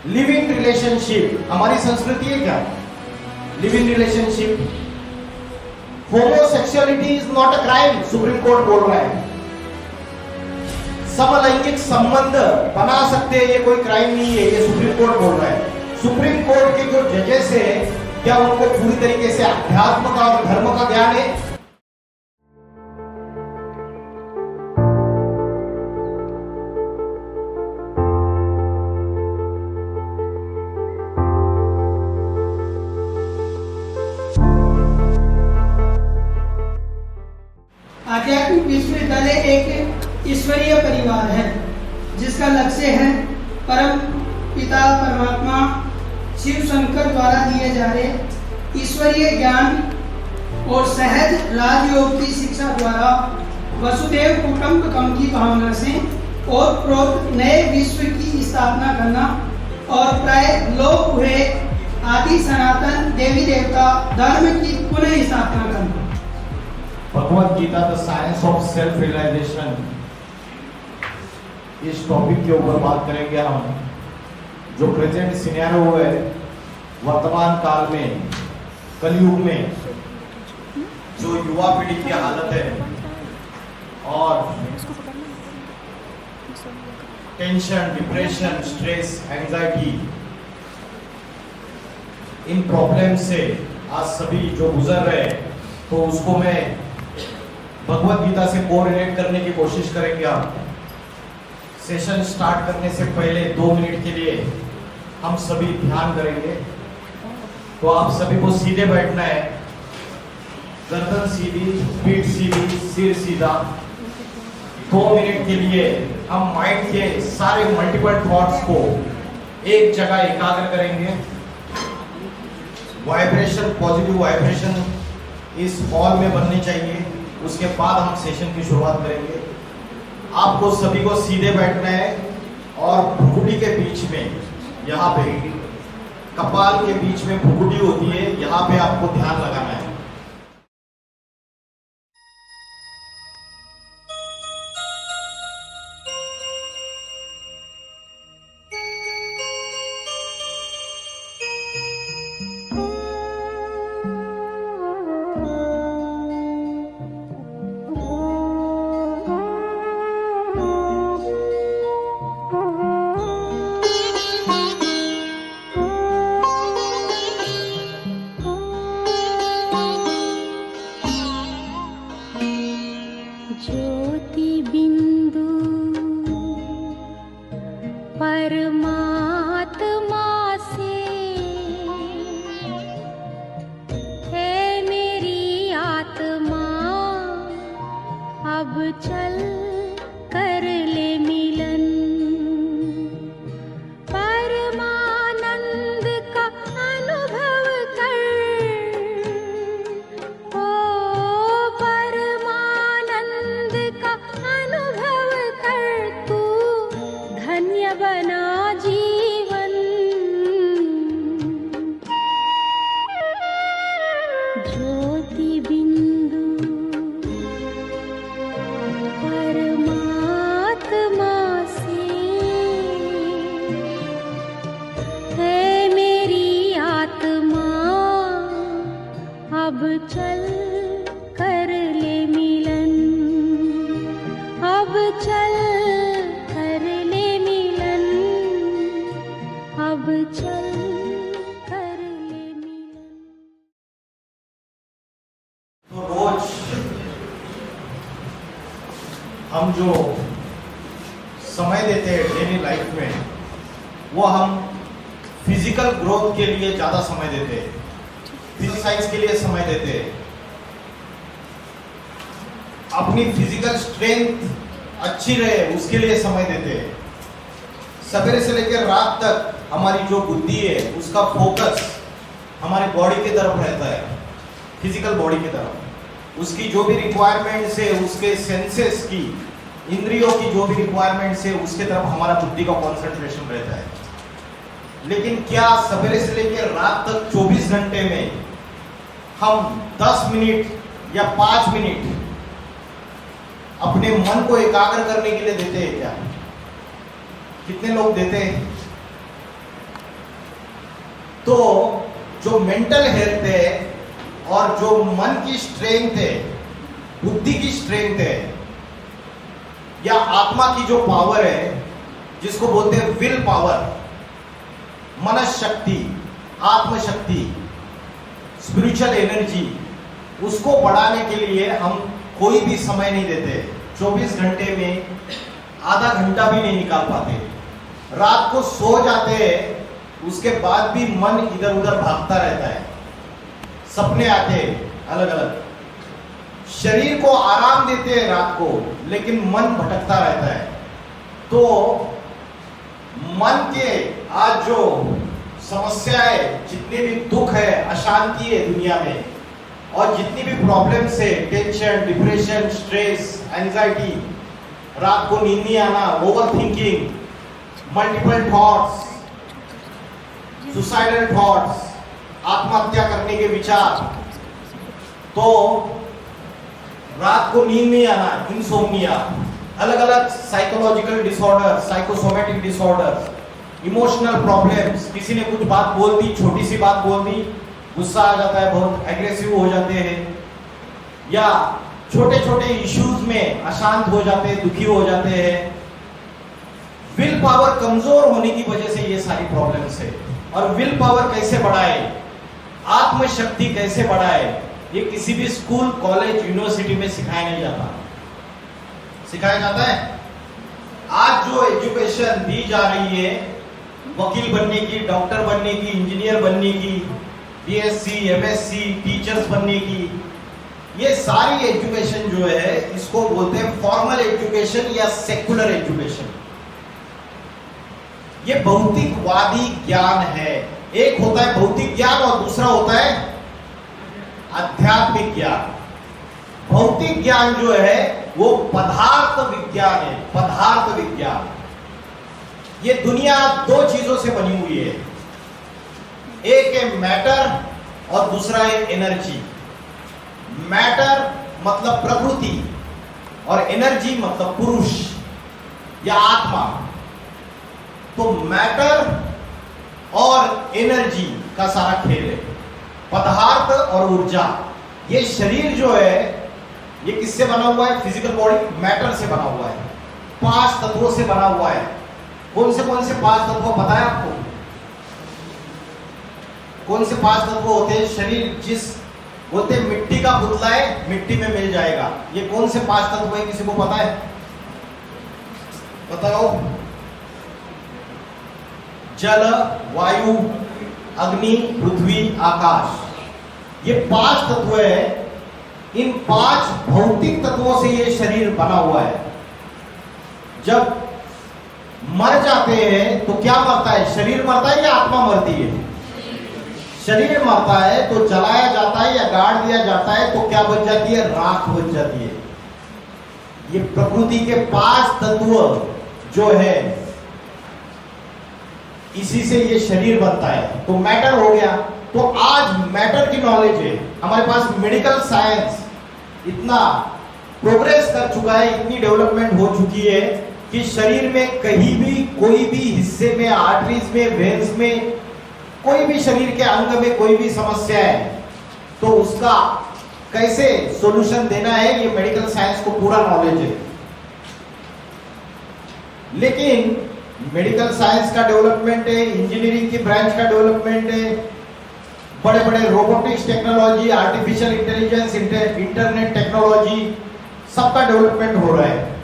Live in relationship हमारी संस्कृति है क्या? Live in relationship, homosexuality is not a crime, supreme court बोल रहा है। समलैंगिक संबंध बना सकते हैं, ये कोई क्राइम नहीं है, ये सुप्रीम कोर्ट बोल रहा है। सुप्रीम कोर्ट के जो जजेस है, क्या उनको पूरी तरीके से अध्यात्म का और धर्म का ज्ञान है? आध्यात्मिक विश्वविद्यालय एक ईश्वरीय परिवार है जिसका लक्ष्य है परम पिता परमात्मा शिव शंकर द्वारा दिए जा रहे ईश्वरीय ज्ञान और सहज राजयोग की शिक्षा द्वारा वसुदेव कुटुंबकम की भावना से और प्रोक्त नए विश्व की स्थापना करना और प्राय लोप हुए आदि सनातन देवी देवता धर्म की पुनः स्थापना करना। Bhagavad Gita the science of self realisation, इस टॉपिक के ऊपर बात करेंगे हम। जो प्रेजेंट सिनेरियो है वर्तमान काल में, कलयुग में, जो युवा पीढ़ी की हालत है और टेंशन, डिप्रेशन, स्ट्रेस, एंजाइटी, इन प्रॉब्लम से आज सभी जो गुजर रहे हैं, तो उसको मैं भगवत गीता से कोरिलेट करने की कोशिश करेंगे। आप सेशन स्टार्ट करने से पहले 2 मिनट के लिए हम सभी ध्यान करेंगे। तो आप सभी को सीधे बैठना है, गर्दन सीधी, पीठ सीधी, सिर सीधा। 2 मिनट के लिए हम माइंड के सारे मल्टीपल थॉट्स को एक जगह एकाग्र करेंगे। वाइब्रेशन, पॉजिटिव वाइब्रेशन इस हॉल में बननी चाहिए। उसके बाद हम सेशन की शुरुआत करेंगे। आपको सभी को सीधे बैठना है और भ्रुकुटी के बीच में, यहाँ पे कपाल के बीच में भ्रुकुटी होती है, यहाँ पे आपको ध्यान लगाना है। ज्योति बिंदु परमात्मा से है मेरी आत्मा, अब चल कर ले मिलन। परमानंद का अनुभव कर, ओ परमानंद का अनुभव कर, तू धन्य बना जीवन। ज्योति बिंदु परमात्मा से है मेरी आत्मा, अब चल कर ले मिलन। अब चल कर ले मिलन, अब चल कर ले मिलन। तो रोज हम जो समय देते हैं डेली लाइफ में, वो हम फिजिकल ग्रोथ के लिए ज्यादा समय देते हैं, फिजिसाइज के लिए समय देते हैं, अपनी फिजिकल स्ट्रेंथ अच्छी रहे उसके लिए समय देते हैं। सवेरे से लेकर रात तक हमारी जो बुद्धि है उसका फोकस हमारे बॉडी की तरफ रहता है, फिजिकल बॉडी की तरफ। उसकी जो भी रिक्वायरमेंट्स है, उसके सेंसेस की, इंद्रियों की जो भी रिक्वायरमेंट्स है, उसके तरफ हमारा बुद्धि का कंसंट्रेशन रहता है। लेकिन क्या सवेरे से लेकर रात तक 24 घंटे में हम 10 मिनट या 5 मिनट अपने मन को एकाग्र करने के लिए देते हैं क्या? कितने लोग देते हैं? तो जो मेंटल हेल्थ है और जो मन की स्ट्रेंथ है, बुद्धि की स्ट्रेंथ है, या आत्मा की जो पावर है, जिसको बोलते हैं विल पावर, मनशक्ति, आत्मशक्ति, स्पिरिचुअल एनर्जी, उसको बढ़ाने के लिए हम कोई भी समय नहीं देते। 24 घंटे में आधा घंटा भी नहीं निकाल पाते। रात को सो जाते हैं, उसके बाद भी मन इधर उधर भागता रहता है, सपने आते हैं अलग अलग। शरीर को आराम देते हैं रात को, लेकिन मन भटकता रहता है। तो मन के आज जो समस्या है, जितने भी दुख है, अशांति है दुनिया में, और जितनी भी प्रॉब्लम्स है, टेंशन, डिप्रेशन, स्ट्रेस, एंजाइटी, रात को नींद नहीं आना, over thinking, multiple thoughts, suicidal thoughts, आत्महत्या करने के विचार, तो रात को नींद नहीं आना, इंसोम्निया, अलग अलग psychological disorder, psychosomatic disorder, emotional problems, किसी ने कुछ बात बोल दी, छोटी सी बात बोल दी, गुस्सा आ जाता है, बहुत एग्रेसिव हो जाते हैं, या छोटे छोटे इश्यूज में अशांत हो जाते हैं, दुखी हो जाते हैं। विल पावर कमजोर होने की वजह से ये सारी प्रॉब्लम्स है। और विल पावर कैसे बढ़ाए, आत्मशक्ति कैसे बढ़ाए, ये किसी भी स्कूल, कॉलेज, यूनिवर्सिटी में सिखाया नहीं जाता। सिखाया जाता है? आज जो एजुकेशन दी जा रही है, वकील बनने की, डॉक्टर बनने की, इंजीनियर बनने की, बीएससी, एमएससी, टीचर्स बनने की, ये सारी एजुकेशन जो है, इसको बोलते हैं फॉर्मल एजुकेशन या सेकुलर एजुकेशन। ये भौतिकवादी ज्ञान है। एक होता है भौतिक ज्ञान और दूसरा होता है आध्यात्मिक ज्ञान। भौतिक ज्ञान जो है वो पदार्थ विज्ञान है, पदार्थ विज्ञान। ये दुनिया दो चीजों से बनी हुई है, एक है मैटर और दूसरा है एनर्जी। मैटर मतलब प्रकृति और एनर्जी मतलब पुरुष या आत्मा। तो मैटर और एनर्जी का सारा खेल है, पदार्थ और ऊर्जा। ये शरीर जो है ये किससे बना हुआ है? फिजिकल बॉडी मैटर से बना हुआ है, 5 तत्वों से बना हुआ है। कौन से 5 तत्व पता है आपको? कौन से 5 तत्व होते हैं? शरीर जिस बोलते हैं मिट्टी का पुतला है, मिट्टी में मिल जाएगा। ये कौन से 5 तत्व है, किसी को पता है? बताओ। जल, वायु, अग्नि, पृथ्वी, आकाश। ये 5 तत्व है। इन 5 भौतिक तत्वों से ये शरीर बना हुआ है। जब मर जाते हैं तो क्या मरता है? शरीर मरता है या आत्मा मरती है? शरीर मरता है तो जलाया जाता है या गाड़ दिया जाता है, तो क्या बच जाती है? राख बच जाती है। ये प्रकृति के 5 तत्व जो है, इसी से ये शरीर बनता है। तो मैटर हो गया। तो आज मैटर की नॉलेज है हमारे पास। मेडिकल साइंस इतना प्रोग्रेस कर चुका है, इतनी डेवलपमेंट हो चुकी है कि शरीर में कहीं भी, कोई भी हिस्से में, आर्टरीज में, वेन्स में, कोई भी शरीर के अंग में कोई भी समस्या है तो उसका कैसे सॉल्यूशन देना है, ये मेडिकल साइंस को पूरा नॉलेज है। लेकिन मेडिकल साइंस का डेवलपमेंट है, इंजीनियरिंग की ब्रांच का डेवलपमेंट है, बड़े बड़े robotics technology, artificial intelligence, internet technology, सबका डेवलपमेंट हो रहा है।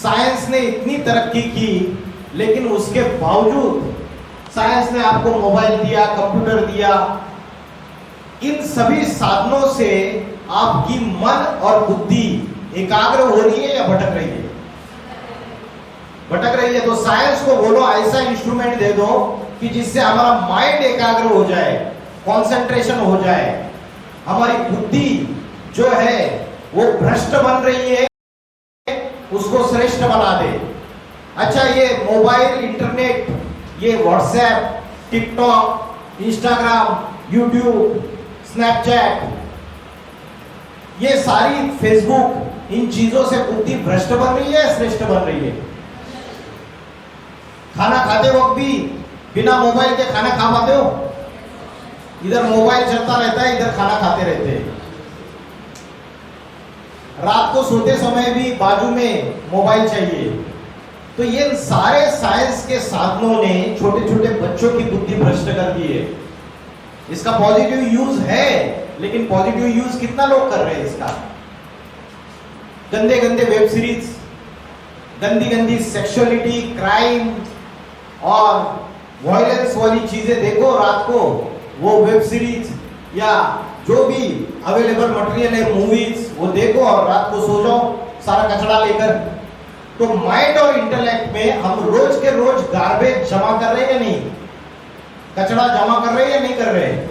साइंस ने इतनी तरक्की की, लेकिन उसके बावजूद साइंस ने आपको मोबाइल दिया, कंप्यूटर दिया, इन सभी साधनों से आपकी मन और बुद्धि एकाग्र हो रही है या भटक रही है? भटक रही है। तो साइंस को बोलो ऐसा इंस्ट्रूमेंट दे दो कि जिससे हमारा माइंड एकाग्र हो जाए, कंसंट्रेशन हो जाए, हमारी बुद्धि जो है वो भ्रष्ट बन रही है, उसको श्रेष्ठ बना दे। अच्छा, ये मोबाइल, इंटरनेट, ये WhatsApp, TikTok, Instagram, YouTube, Snapchat, ये सारी, फेसबुक, इन चीजों से बुद्धि भ्रष्ट बन रही है, श्रेष्ठ बन रही है? खाना खाते वक्त भी बिना मोबाइल के खाना खा पाते हो? इधर मोबाइल चलता रहता है, इधर खाना खाते रहते हैं। रात को सोते समय भी बाजू में मोबाइल चाहिए। तो ये सारे साइंस के साधनों ने छोटे छोटे बच्चों की बुद्धि भ्रष्ट कर दी है। इसका पॉजिटिव यूज है, लेकिन पॉजिटिव यूज कितना लोग कर रहे हैं इसका? गंदे गंदे वेब सीरीज, गंदी गंदी सेक्सुअलिटी, क्राइम और वायलेंस वाली चीजें देखो रात को, वो वेब सीरीज या जो भी अवेलेबल मटेरियल है, मूवीज, वो देखो और रात को सो जाओ सारा कचरा लेकर। तो माइंड और इंटेलेक्ट में हम रोज के रोज गार्बेज जमा कर रहे हैं या नहीं? कचरा जमा कर रहे हैं या नहीं कर रहे हैं?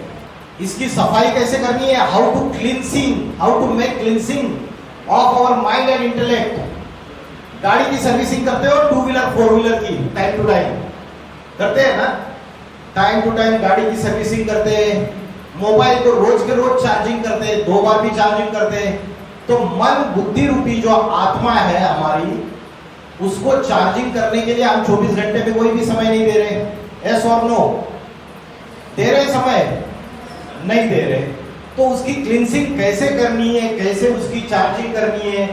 इसकी सफाई कैसे करनी है? How to cleansing, how to make cleansing of our mind and intellect. गाड़ी की सर्विसिंग करते हो, टू व्हीलर फोर व्हीलर की, टाइम टू टाइम करते हैं ना? टाइम टू टाइम गाड़ी की सर्विसिंग करते हैं। मोबाइल को रोज के रोज चार्जिंग करते हैं, 2 बार भी चार्जिंग करते हैं। तो मन बुद्धि रूपी जो आत्मा है हमारी, उसको चार्जिंग करने के लिए हम 24 घंटे में कोई भी समय नहीं दे रहे। यस और नो? दे रहे समय? नहीं दे रहे। तो उसकी क्लींसिंग कैसे करनी है, कैसे उसकी चार्जिंग करनी है,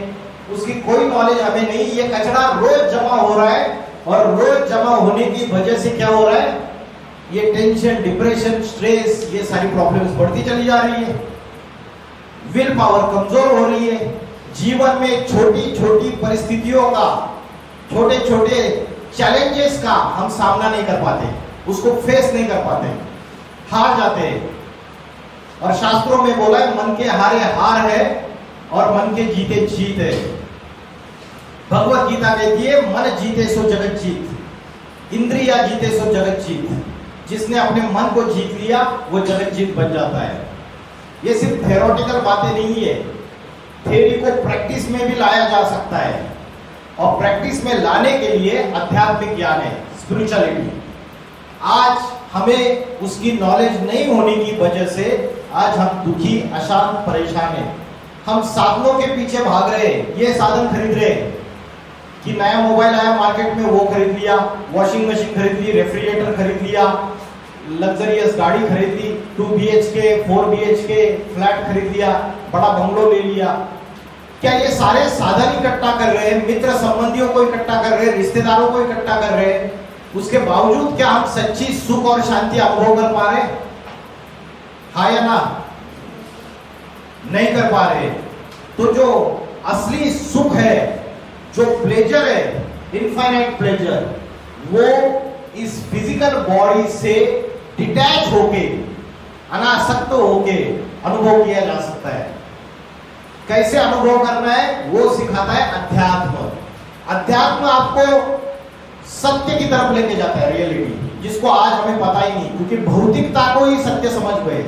उसकी कोई नॉलेज हमें नहीं। ये कचरा रोज जमा हो रहा है और रोज जमा होने की वजह से क्या हो रहा है? ये टेंशन, डिप्रेशन, स्ट्रेस, ये सारी प्रॉब्लम्स बढ़ती चली जा रही है। विल पावर कमजोर हो रही है। जीवन में छोटी छोटी परिस्थितियों का, छोटे छोटे चैलेंजेस का हम सामना नहीं कर पाते, उसको फेस नहीं कर पाते, हार जाते हैं। और शास्त्रों में बोला है, मन के हारे हार है और मन के जीते जीत है। भगवत गीता कहती है, मन जीते सो जगत जीत, इंद्रिया जीते सो जगत जीत। जिसने अपने मन को जीत लिया वो जगत जीत बन जाता है। ये सिर्फ थ्योरेटिकल बातें नहीं है, थ्योरी को प्रैक्टिस में भी लाया जा सकता है। और प्रैक्टिस में लाने के लिए आध्यात्मिक ज्ञान है, स्पिरिचुअलिटी। आज हमें उसकी नॉलेज नहीं होने की वजह से आज हम दुखी, अशांत, परेशान हैं। हम साधनों के पीछे भाग रहे हैं, ये साधन खरीद रहे हैं कि नया मोबाइल आया मार्केट में, वो खरीद लिया, वॉशिंग मशीन खरीद ली, रेफ्रिजरेटर खरीद लिया, लग्जरियस गाड़ी खरीद ली, 2 BHK 4 BHK फ्लैट खरीद लिया, बड़ा बंगलो ले लिया। क्या ये सारे साधन इकट्ठा कर रहे हैं, मित्र संबंधियों को इकट्ठा कर रहे हैं, रिश्तेदारों को इकट्ठा कर रहे हैं, उसके बावजूद क्या हम सच्ची सुख और शांति अनुभव कर पा रहे? हाँ या ना? नहीं कर पा रहे। तो जो असली सुख है, जो प्लेजर है, इनफाइनाइट प्लेजर, वो इस फिजिकल बॉडी से डिटैच होके, अनासक्त होके अनुभव किया जा सकता है। कैसे अनुभव करना है वो सिखाता है अध्यात्म। अध्यात्म आपको सत्य की तरफ लेके जाता है, रियलिटी, जिसको आज हमें पता ही नहीं, क्योंकि भौतिकता को ही सत्य समझ गए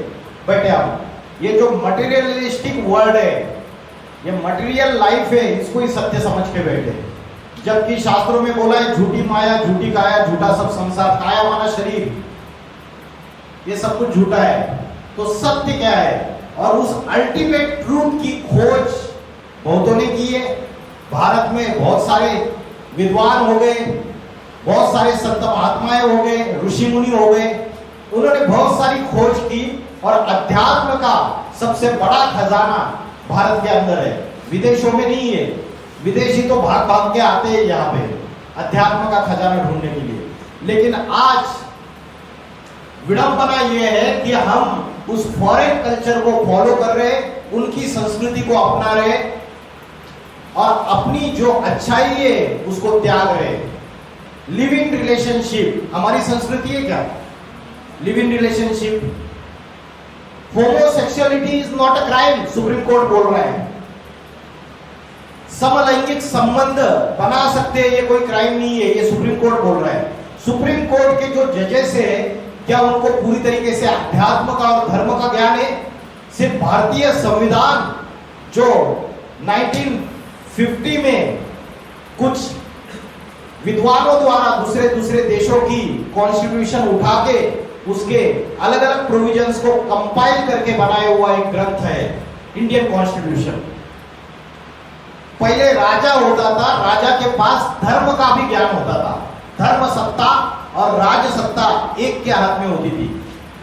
बैठे हम। ये जो मटेरियलिस्टिक वर्ल्ड है, ये मटेरियल लाइफ है, इसको ही सत्य समझ के बैठे। जबकि शास्त्रों में बोला है, झूठी माया, झूठी काया, झूठा सब संसार, काया माना शरीर, ये सब कुछ झूठा है। तो सत्य क्या है? और उस अल्टीमेट ट्रूथ की खोज बहुतों ने की है। भारत में बहुत सारे विद्वान हो गए, बहुत सारे संत महात्माएं हो गए, ऋषि मुनि हो गए, उन्होंने बहुत सारी खोज की। और अध्यात्म का सबसे बड़ा खजाना भारत के अंदर है, विदेशों में नहीं है। विदेशी तो भाग भाग के आते हैं यहाँ पे अध्यात्म का खजाना ढूंढने के लिए। लेकिन आज विडंबना यह है कि हम उस फॉरेन कल्चर को फॉलो कर रहे हैं, उनकी संस्कृति को अपना रहे और अपनी जो अच्छाई है उसको त्याग रहे। लिव इन रिलेशनशिप हमारी संस्कृति है क्या? Live in relationship, homosexuality is not a crime, supreme court बोल रहा है। समलैंगिक संबंध बना सकते हैं, ये कोई क्राइम नहीं है, ये सुप्रीम कोर्ट बोल रहा है। सुप्रीम कोर्ट के जो जजेस है, क्या उनको पूरी तरीके से अध्यात्म का और धर्म का ज्ञान है? सिर्फ भारतीय संविधान जो 1950 में कुछ विद्वानों द्वारा दूसरे दूसरे देशों की कॉन्स्टिट्यूशन उठा के उसके अलग अलग प्रोविजंस को कंपाइल करके बनाया हुआ एक ग्रंथ है इंडियन कॉन्स्टिट्यूशन। पहले राजा होता था, राजा के पास धर्म का भी ज्ञान होता था, धर्म सत्ता और राजसत्ता एक के हाथ में होती थी।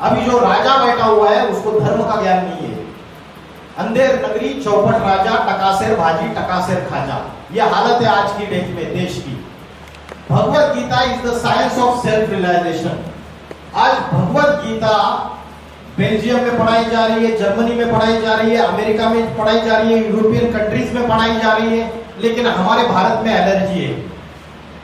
अभी जो राजा बैठा हुआ है उसको धर्म का ज्ञान नहीं है। अंधेर नगरी चौपट राजा, टकासेर भाजी टकासेर खाजा, यह हालत है आज की डेट में देश की। Bhagavad Gita is the science of self realisation. आज भगवत गीता बेल्जियम में पढ़ाई जा रही है, जर्मनी में पढ़ाई जा रही है, अमेरिका में पढ़ाई जा रही है, यूरोपियन कंट्रीज में पढ़ाई जा रही है, लेकिन हमारे भारत में एलर्जी है।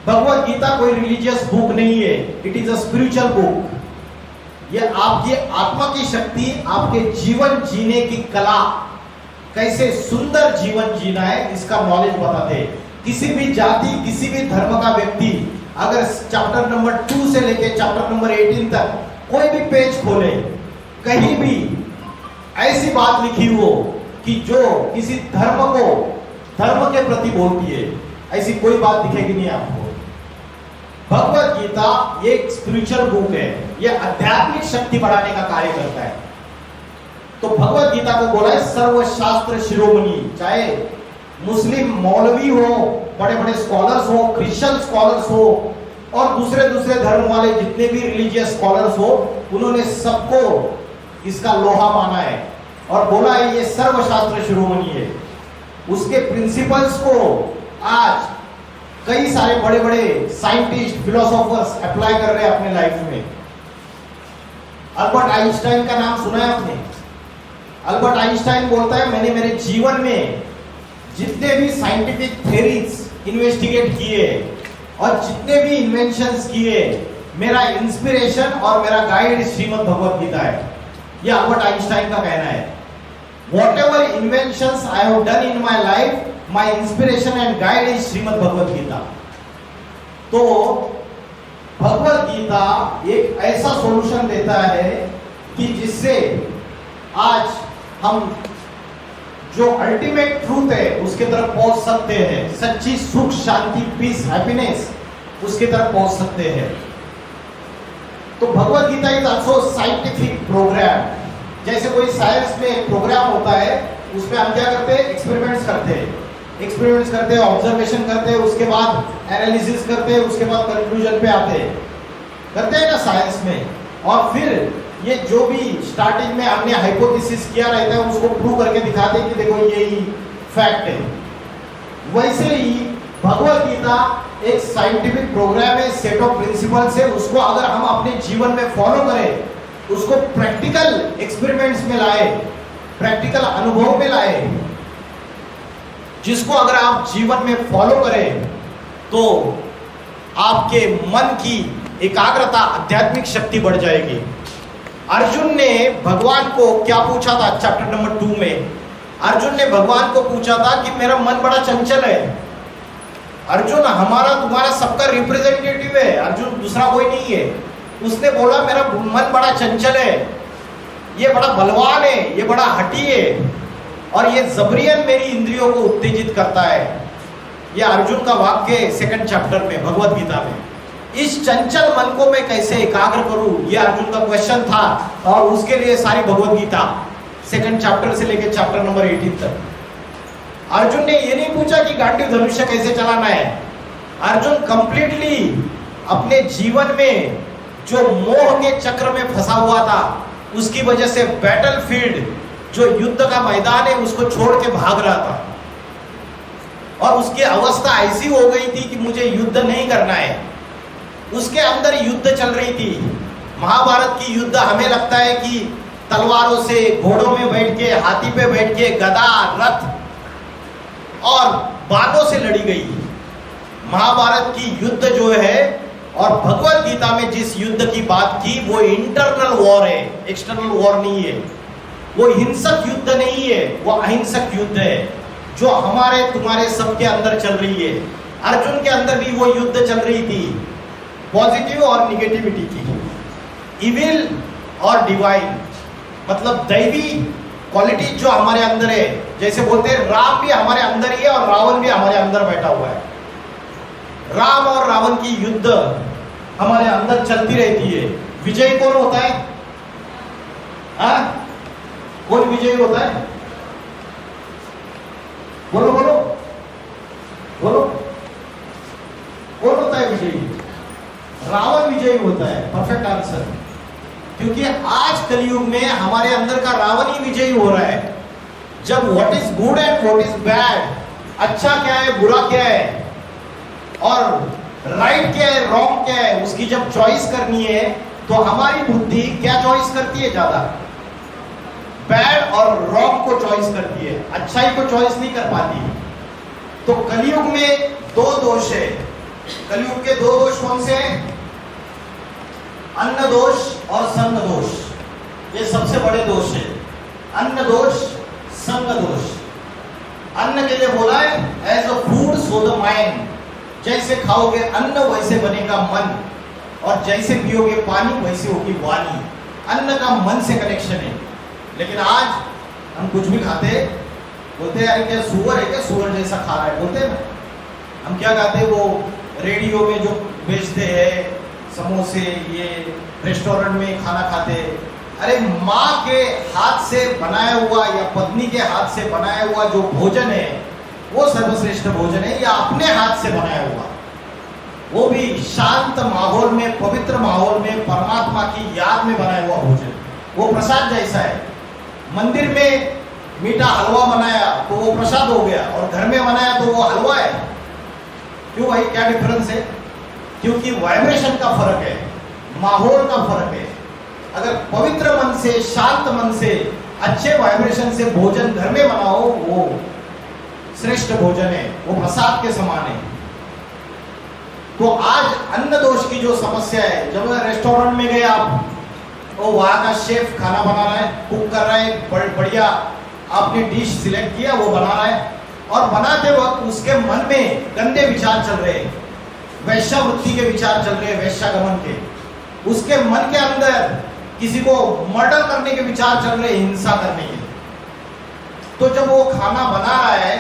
भगवत गीता कोई रिलीजियस बुक नहीं है, it is a spiritual book. ये आपकी आत्मा की शक्ति, आपके जीवन जीने की कला, कैसे सुंदर जीवन जीना है, इसका नॉलेज बताते हैं। किसी भी जाति, किसी भी धर्म का व्यक्ति अगर चैप्टर नंबर 2 से लेके चैप्टर नंबर 18 तक कोई भी पेज खोले, कहीं भी ऐसी बात लिखी हो कि जो किसी धर्म को धर्म के प्रति बोलती है, ऐसी कोई बात दिखेगी नहीं आपको। भगवत गीता ये एक स्पिरिचुअल बुक है, ये आध्यात्मिक शक्ति बढ़ाने का कार्य करता है। तो भगवत गीता को बोला है सर्वशास्त्र शिरोमणि। चाहे मुस्लिम मौलवी हो, बड़े बड़े स्कॉलर्स हो, क्रिश्चियन स्कॉलर्स हो, और दूसरे दूसरे धर्म वाले जितने भी रिलीजियस स्कॉलर्स हो, उन्होंने सबको इसका लोहा माना है और बोला है ये सर्वशास्त्र शिरोमणि है। उसके प्रिंसिपल्स को आज कई सारे बड़े बड़े साइंटिस्ट, फिलोसोफर्स अप्लाई कर रहे हैं अपने लाइफ में। अल्बर्ट आइंस्टाइन का नाम सुना है आपने? अल्बर्ट आइंस्टाइन बोलता है मैंने मेरे जीवन में जितने भी साइंटिफिक थ्योरीज इन्वेस्टिगेट किए और जितने भी इन्वेंशंस किए, मेरा इंस्पिरेशन और मेरा गाइड श्रीमद् भगवत गीता है। यह अल्बर्ट आइंस्टाइन का कहना है। Whatever inventions I have done in my life, my inspiration and guide is Shrimad Bhagavad Gita. तो भगवत गीता एक ऐसा सॉल्यूशन देता है कि जिससे आज हम जो अल्टीमेट ट्रूथ है उसके तरफ पहुंच सकते हैं। सच्ची सुख, शांति, पीस, हैप्पीनेस, उसके तरफ पहुंच सकते हैं। तो Bhagavad Gita is also scientific programme. जैसे कोई साइंस में प्रोग्राम होता है, उसमें हम क्या करते हैं? एक्सपेरिमेंट्स करते हैं, ऑब्जर्वेशन करते हैं, उसके बाद एनालिसिस करते हैं, उसके बाद कंक्लूजन पे आते हैं, करते हैं ना साइंस में। और फिर ये जो भी स्टार्टिंग में हमने हाइपोथेसिस किया रहता है उसको प्रूव करके दिखाते हैं कि देखो यही फैक्ट है। वैसे ही भगवत गीता एक साइंटिफिक प्रोग्राम है, सेट ऑफ प्रिंसिपल्स है। उसको अगर हम अपने जीवन में फॉलो करें, उसको प्रैक्टिकल एक्सपेरिमेंट्स में लाए, प्रैक्टिकल अनुभव में लाए, जिसको अगर आप जीवन में फॉलो करें तो आपके मन की एकाग्रता, आध्यात्मिक शक्ति बढ़ जाएगी। अर्जुन ने भगवान को क्या पूछा था? चैप्टर नंबर 2 में अर्जुन ने भगवान को पूछा था कि मेरा मन बड़ा चंचल है। अर्जुन हमारा तुम्हारा सबका रिप्रेजेंटेटिव है, अर्जुन दूसरा कोई नहीं है। उसने बोला मेरा मन बड़ा चंचल है, ये बड़ा बलवान है, ये बड़ा हठी है, और ये जबरियन मेरी इंद्रियों को उत्तेजित करता है। ये अर्जुन का वाक्य है 2nd चैप्टर में भगवत गीता में। इस चंचल मन को मैं कैसे एकाग्र करूं, ये अर्जुन का क्वेश्चन था। और उसके लिए सारी भगवत गीता 2nd चैप्टर से लेकर चैप्टर नंबर 18 तक। अर्जुन ने ये नहीं पूछा कि गांडीव धनुष्य कैसे चलाना है। अर्जुन कंप्लीटली अपने जीवन में जो मोह के चक्र में फंसा हुआ था, उसकी वजह से बैटलफील्ड, जो युद्ध का मैदान है, उसको छोड़ के भाग रहा था। और उसकी अवस्था ऐसी हो गई थी कि मुझे युद्ध नहीं करना है। उसके अंदर युद्ध चल रही थी। महाभारत की युद्ध हमें लगता है कि तलवारों से, घोड़ों में बैठ के, हाथी पे बैठ के, गदा, रथ और बाणों से लड़ी गई। महाभारत की युद्ध जो है, और भगवत गीता में जिस युद्ध की बात की, वो इंटरनल वॉर है, एक्सटर्नल वॉर नहीं है। वो हिंसक युद्ध नहीं है, वो अहिंसक युद्ध है, जो हमारे तुम्हारे सबके अंदर चल रही है। अर्जुन के अंदर भी वो युद्ध चल रही थी, पॉजिटिव और निगेटिविटी की, इविल और डिवाइन, मतलब दैवी क्वालिटी जो हमारे अंदर है। जैसे बोलते हैं राम भी हमारे अंदर ही है और रावण भी हमारे अंदर बैठा हुआ है। राम और रावण की युद्ध हमारे अंदर चलती रहती है। विजय कौन होता है? कौन विजयी होता है? बोलो बोलो बोलो, कौन होता है विजयी? रावण विजयी होता है। Perfect answer. क्योंकि आज कलयुग में हमारे अंदर का रावण ही विजयी हो रहा है। जब what is good and what is bad, अच्छा क्या है बुरा क्या है और राइट क्या है रॉन्ग क्या है, उसकी जब चॉइस करनी है तो हमारी बुद्धि क्या चॉइस करती है? ज्यादा बैड और रॉन्ग को चॉइस करती है, अच्छाई को चॉइस नहीं कर पाती। तो कलयुग में दो दोष है। कलयुग के दो दोष कौन से हैं? अन्न दोष और संग दोष। ये सबसे बड़े दोष है, अन्न दोष, संग दोष। अन्न के लिए बोला है as a food so the mind, जैसे खाओगे अन्न वैसे बनेगा मन, और जैसे पियोगे पानी वैसे होगी वाणी। अन्न का मन से कनेक्शन है। लेकिन आज हम कुछ भी खाते बोलते हैं यार क्या सुअर है क्या, सुअर जैसा खा रहा है बोलते हैं ना। हम क्या खाते हैं, वो रेडियो में जो बेचते हैं समोसे, ये रेस्टोरेंट में खाना खाते हैं। अरे माँ के हाथ से बनाया हुआ या पत्नी के हाथ से बनाया हुआ जो भोजन है वो सर्वश्रेष्ठ भोजन है, या अपने हाथ से बनाया हुआ, वो भी शांत माहौल में, पवित्र माहौल में, परमात्मा की याद में बनाया हुआ भोजन, वो प्रसाद जैसा है। मंदिर में मीठा हलवा बनाया तो वो प्रसाद हो गया, और घर में बनाया तो वो हलवा है। क्यों भाई, क्या डिफरेंस है? क्योंकि वाइब्रेशन का फर्क है, माहौल का फर्क है। अगर पवित्र मन से, शांत मन से, अच्छे वाइब्रेशन से भोजन घर में बनाओ, वो श्रेष्ठ भोजन है, वो प्रसाद के समान है। तो आज अन्न दोष की जो समस्या है, जब रेस्टोरेंट में गए आप, वो वहां का शेफ खाना बना रहा है, कुक कर रहा है, बढ़िया आपने डिश सिलेक्ट किया, वो बना रहा है, और बनाते वक्त उसके मन में गंदे विचार चल रहे हैं, वैश्यावृत्ति के विचार चल रहे हैं, वैश्यागमन के। उसके मन के अंदर किसी को मर्डर करने के विचार चल रहे हैं, हिंसा करने के। तो जब वो खाना बना रहा है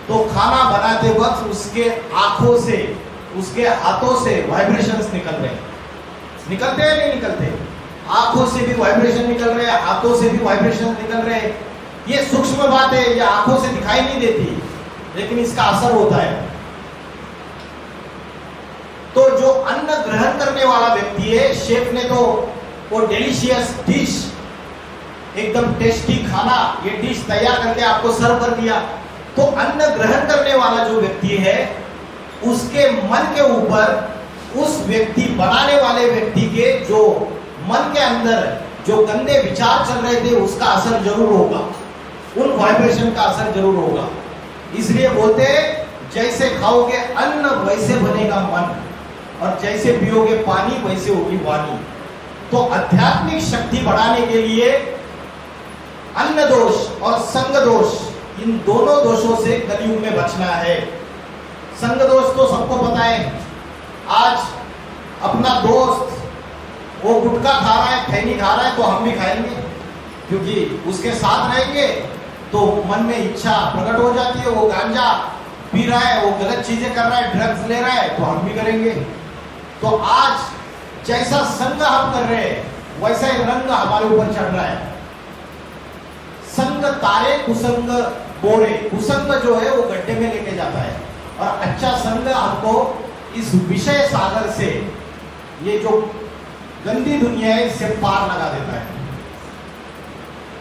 तो खाना बनाते वक्त उसके आंखों से, उसके हाथों से वाइब्रेशंस निकल रहे हैं। निकलते हैं नहीं निकलते? आंखों से भी वाइब्रेशन निकल रहे हैं, हाथों से भी वाइब्रेशन निकल रहे हैं। ये सूक्ष्म बात है, ये आंखों से दिखाई नहीं देती, लेकिन इसका असर होता है। तो जो अन्न ग्रहण करने वाला व्यक्ति है, शेफ ने तो वो डिलीशियस डिश, एकदम टेस्टी खाना, ये डिश तैयार करके आपको सर्व कर दिया। तो अन्न ग्रहण करने वाला जो व्यक्ति है, उसके मन के ऊपर उस व्यक्ति, बनाने वाले व्यक्ति के जो मन के अंदर जो गंदे विचार चल रहे थे, उसका असर जरूर होगा, उन वाइब्रेशन का असर जरूर होगा। इसलिए बोलते हैं जैसे खाओगे अन्न वैसे बनेगा मन, और जैसे पियोगे पानी वैसे होगी वाणी। तो आध्यात्मिक शक्ति बढ़ाने के लिए अन्न दोष और संग दोष, इन दोनों दोषों से कलयुग में बचना है। संग दोष तो सबको पता है। आज अपना दोस्त वो गुटखा खा रहा है, खैनी खा रहा है, तो हम भी खाएंगे, क्योंकि उसके साथ रहेंगे तो मन में इच्छा प्रकट हो जाती है। वो गांजा पी रहा है, वो गलत चीजें कर रहा है, ड्रग्स ले रहा है, तो हम भी करेंगे। तो आज जैसा संग हम कर रहे हैं, वैसा ही रंग हमारे ऊपर चढ़ रहा है। संग तारे, कुसंग बोरे। कुसंग जो है वो गड्ढे में लेके जाता है, और अच्छा संग हमको इस विषय सागर से, ये जो गंदी दुनिया है, इससे पार लगा देता है।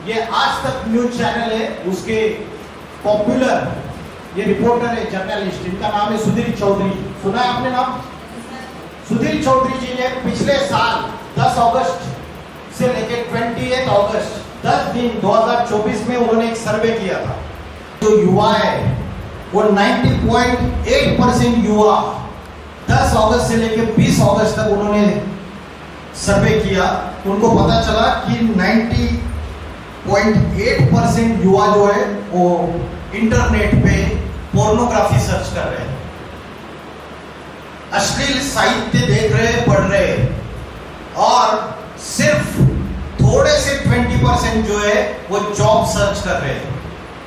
ये आज तक न्यूज चैनल है, उसके पॉपुलर ये रिपोर्टर है, जर्नलिस्ट, इनका नाम है सुधीर चौधरी। सुना है आपने नाम? सुधीर चौधरी जी ने पिछले साल 10 अगस्त से लेकर 28 अगस्त 10 दिन 2024 में उन्होंने एक सर्वे किया था। जो युवा है वो 90.8% युवा 10 अगस्त से लेकर 20 अगस्त तक उन्होंने सर्वे किया, तो उनको पता चला कि 90.8% युवा जो है वो इंटरनेट पे पोर्नोग्राफी सर्च कर रहे हैं, अश्लील साहित्य देख रहे हैं, पढ़ रहे हैं, और सिर्फ थोड़े से 20% जो है वो जॉब सर्च कर रहे हैं।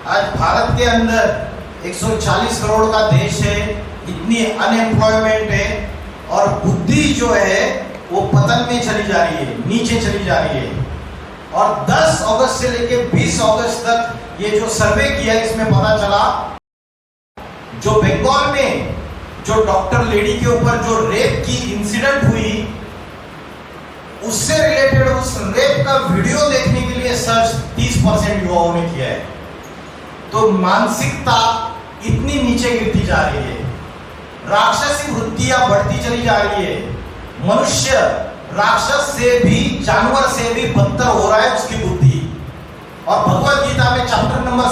आज भारत के अंदर 140 करोड़ का देश है, इतनी अनएम्प्लॉयमेंट है, और बुद्धि जो है वो पतन में चली जा रही है, नीचे चली जा रही है। और 10 अगस्त से लेकर 20 अगस्त तक ये जो सर्वे किया, इसमें पता चला जो बंगाल में जो डॉक्टर लेडी के ऊपर जो रेप की इंसिडेंट हुई, उससे रिलेटेड उस रेप का वीडियो देखने के लिए सर्च 30% युवाओं ने किया है। तो मानसिकता इतनी नीचे गिरती जा रही है, राक्षसी वृत्तियां बढ़ती चली जा रही है। मनुष्य राक्षस से भी, जानवर से भी बदतर हो रहा है उसकी बुद्धि। और भगवत गीता में चैप्टर नंबर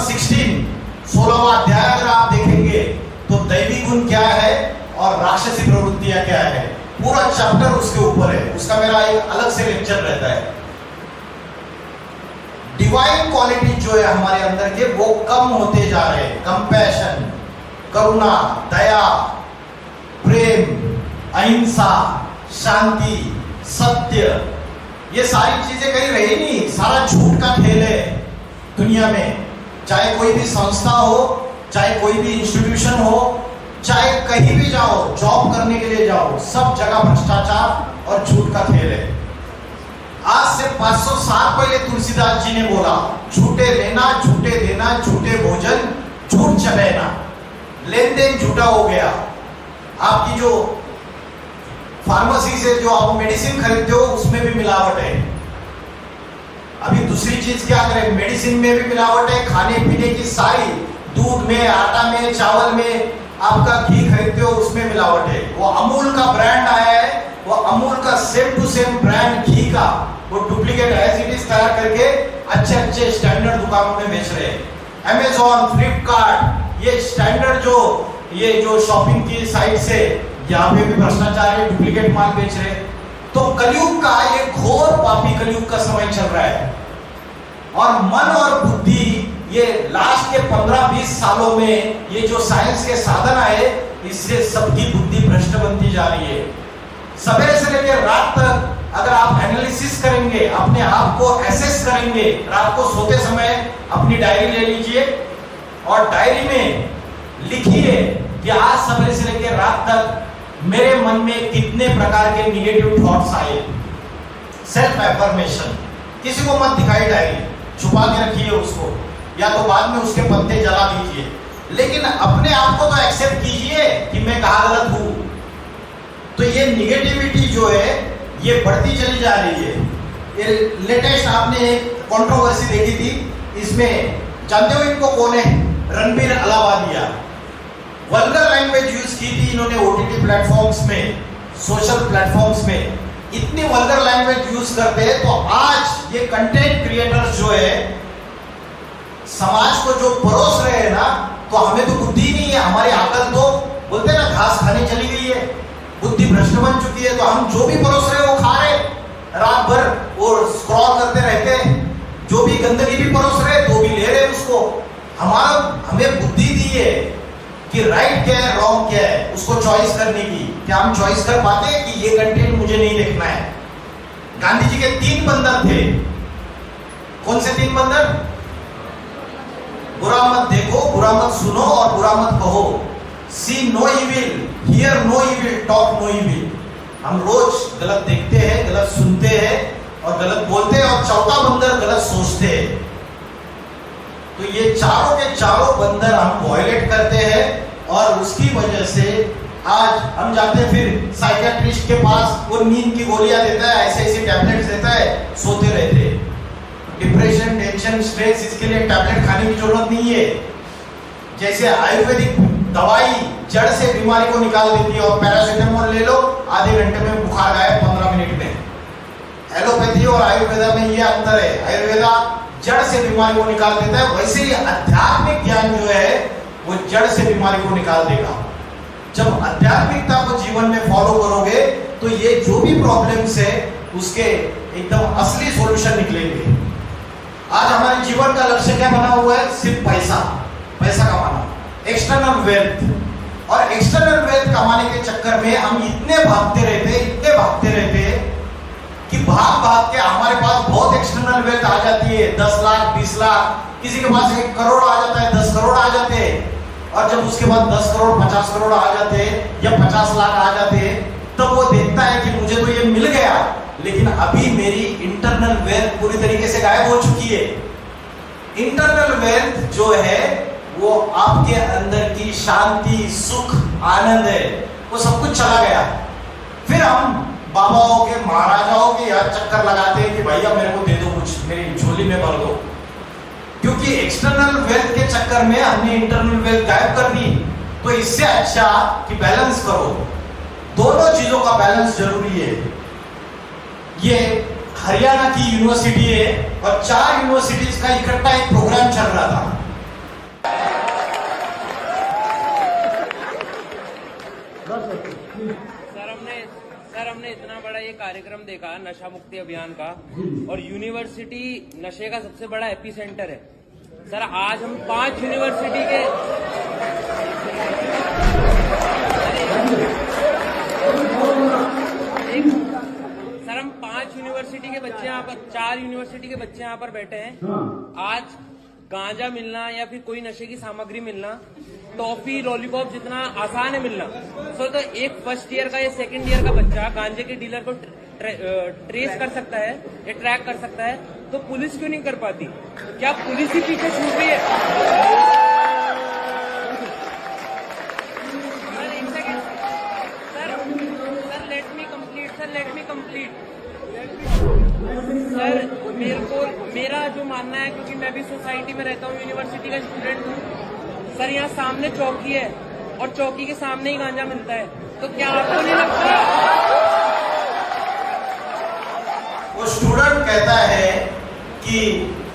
16वां अध्याय अगर आप देखेंगे तो दैवी गुण क्या है और राक्षसी प्रवृत्तियां क्या है, पूरा चैप्टर उसके ऊपर है। उसका मेरा एक अलग से लेक्चर रहता है। डिवाइन क्वालिटी जो है हमारे अंदर के, वो कम होते जा रहे हैं। कंपैशन, करुणा, दया, प्रेम, अहिंसा, शांति, सत्य, ये सारी चीजें कहीं रही नहीं। सारा झूठ का खेल है दुनिया में। चाहे कोई भी संस्था हो, चाहे कोई भी इंस्टीट्यूशन हो, चाहे कहीं भी जाओ, जॉब करने के लिए जाओ, सब जगह भ्रष्टाचार और झूठ का खेल है। आज से 500 साल पहले तुलसीदास जी ने बोला, झूठे लेना, झूठे देना, झूठे भोजन, झूठ चलेना। लेन देन झूठा हो गया। आपकी जो फार्मेसी से जो आप मेडिसिन खरीदते हो उसमें भी मिलावट है। अभी दूसरी चीज क्या करें, मेडिसिन में भी मिलावट है, खाने पीने की सारी, दूध में, आटा में, चावल में, आपका घी खरीदते हो उसमें मिलावट है। वो अमूल का ब्रांड आया है, वो अमूल का सेम टू सेम ब्रांड घी का वो डुप्लीकेट एज इट इज तैयार करके अच्छे अच्छे स्टैंडर्ड दुकानों में बेच रहे हैं। अमेजॉन, फ्लिपकार्ट, ये स्टैंडर्ड ये जो शॉपिंग की साइट से यहाँ पे भी भ्रष्टाचार है, डुप्लीकेट माल बेच रहे हैं। तो कलयुग का ये घोर पापी कलयुग का समय चल रहा है। और मन और बुद्धि, ये लास्ट के 15-20 सालों में ये जो साइंस के साधन आए, इससे सबकी बुद्धि भ्रष्ट बनती जा रही है। सवेरे से लेकर रात तक अगर आप एनालिसिस करेंगे, अपने आप को एसेस करेंगे, रात को सोते समय अपनी डायरी ले लीजिए और डायरी में लिखिए कि आज सवेरे से लेकर रात तक मेरे मन में कितने प्रकार के निगेटिव थॉट्स आए। सेल्फ एफर्मेशन, किसी को मत दिखाई डायरी, छुपा के रखिए उसको, या तो बाद में उसके पत्ते जला दीजिए, लेकिन अपने आप को तो एक्सेप्ट कीजिए कि मैं कहाँ गलत हूं। तो ये निगेटिविटी जो है ये बढ़ती चली जा रही है। ये लेटेस्ट आपने एक कंट्रोवर्सी देखी थी, इसमें जानते हो इनको कौन है? रणबीर अलावालिया। वल्गर लैंग्वेज यूज की थी इन्होंने ओटीटी प्लेटफॉर्म्स में, सोशल प्लेटफॉर्म्स में। इतनी वल्गर लैंग्वेज यूज करते हैं, तो आज ये कंटेंट क्रिएटर्स जो है समाज को जो परोस रहे हैं ना, तो हमें तो बुद्धि नहीं है, हमारी अकल तो बोलते ना घास खाने चली गई है, बुद्धि भ्रष्ट बन चुकी है। तो हम जो भी परोस रहे हैं वो खा रहे, रात भर और स्क्रॉल करते रहते हैं। जो भी गंदगी भी परोस रहे तो भी ले रहे उसको। हमें बुद्धि दी है कि राइट क्या है, रॉन्ग क्या है, उसको चॉइस करने की। क्या हम चॉइस कर पाते हैं कि ये कंटेंट मुझे नहीं देखना है? गांधी जी के 3 बंदर थे। कौन से 3 बंदर? बुरा मत देखो, बुरा मत सुनो और बुरा मत कहो। See no evil, hear no evil, talk no evil. हम रोज गलत देखते हैं, गलत सुनते हैं और गलत बोलते हैं, और चौथा बंदर गलत सोचते हैं। तो ये चारों के चारों बंदर हम वायलेट करते हैं, और उसकी वजह से आज हम जाते हैं फिर साइकियाट्रिस्ट के पास, वो नींद की गोलियां देता है, ऐसे ऐसे टैबलेट्स देता है, सोते रहते हैं। डिप्रेशन, टेंशन, स्ट्रेस, इसके लिए टैबलेट खाने की जरूरत नहीं है। जैसे आयुर्वेदिक दवाई जड़ से बीमारी को निकाल देती है, और पैरासीटामोल ले लो, आधे घंटे में बुखार गायब, 15 मिनट में। एलोपैथी और आयुर्वेदा में ये अंतर है, आयुर्वेदा जड़ से बीमारी को निकाल देता है, वैसे ही आध्यात्मिक ज्ञान जो है वो जड़ से बीमारी को निकाल देगा। जब आध्यात्मिकता को जीवन में फॉलो करोगे तो ये जो भी प्रॉब्लम्स है उसके एकदम असली सॉल्यूशन निकलेंगे। आज हमारे जीवन का लक्ष्य क्या बना हुआ है? सिर्फ पैसा, पैसा कमाना, एक्सटर्नल वेल्थ। और एक्सटर्नल वेल्थ कमाने के चक्कर में हम इतने भागते रहते कि भाग के हमारे पास बहुत एक्सटर्नल वेल्थ आ जाती है। 10 लाख, 20 लाख, किसी के पास 1 करोड़ आ जाता है, 10 करोड़ आ जाते हैं। और जब उसके बाद 10 करोड़, 50 करोड़ आ जाते हैं या 50 लाख आ जाते हैं, तब वो देखता है कि मुझे तो ये मिल गया, लेकिन अभी मेरी इंटरनल वेल्थ पूरी तरीके से गायब हो चुकी है। इंटरनल वेल्थ जो है वो आपके अंदर की शांति, सुख, आनंद है, वो सब कुछ चला गया। फिर हम बाबाओं के, महाराजाओं के यार चक्कर लगाते हैं कि भैया मेरे को दे दो कुछ, मेरी झोली में भर दो, क्योंकि एक्सटर्नल वेल्थ के चक्कर में हमने इंटरनल वेल्थ गायब कर दी। तो इससे अच्छा कि बैलेंस करो, दोनों चीजों का बैलेंस जरूरी है। ये हरियाणा की यूनिवर्सिटी है और 4 यूनिवर्सिटीज का इकट्ठा एक प्रोग्राम चल रहा था। सर हमने इतना बड़ा ये कार्यक्रम देखा नशा मुक्ति अभियान का, और यूनिवर्सिटी नशे का सबसे बड़ा एपी सेंटर है। सर आज हम 5 यूनिवर्सिटी के सर हम 5 यूनिवर्सिटी के बच्चे यहाँ पर, 4 यूनिवर्सिटी के बच्चे यहाँ पर बैठे हैं। आज गांजा मिलना या फिर कोई नशे की सामग्री मिलना, टॉफी लॉलीपॉप जितना आसान है मिलना, तो एक फर्स्ट ईयर का या सेकंड ईयर का बच्चा गांजे के डीलर को ट्रेस कर सकता है या ट्रैक कर सकता है, तो पुलिस क्यों नहीं कर पाती? क्या पुलिस ही पीछे छूट रही है? Sir let me complete. Sir मेरा जो मानना है, क्योंकि मैं भी सोसाइटी में रहता हूँ, यूनिवर्सिटी का स्टूडेंट हूँ सर, यहाँ सामने चौकी है और चौकी के सामने ही गांजा मिलता है, तो क्या आपको नहीं लगता? वो स्टूडेंट कहता है कि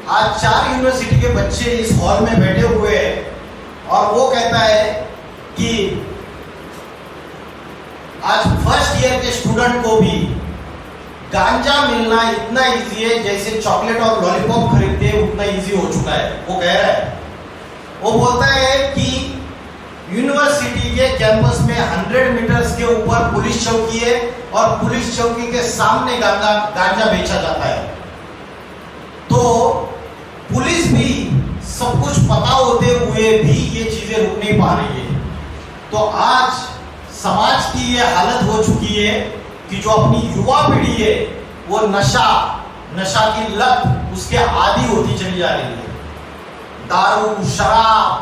आज 4 यूनिवर्सिटी के बच्चे इस हॉल में बैठे हुए हैं और वो कहता है कि आज फर्स्ट ईयर के स्टूडेंट को भी गांजा मिलना इतना इजी है जैसे चॉकलेट और लॉलीपॉप खरीदते हैं उतना इजी हो चुका है। वो कह रहा है, वो बोलता है कि यूनिवर्सिटी के कैंपस में 100 मीटर्स के ऊपर पुलिस चौकी है और पुलिस चौकी के सामने गांजा बेचा जाता है। तो पुलिस भी सब कुछ पता होते हुए भी ये चीजें रुक नहीं पा रही है। तो आज समाज की ये हालत हो चुकी है कि जो अपनी युवा पीढ़ी है वो नशा की लत उसके आदी होती चली जा रही है। दारू, शराब,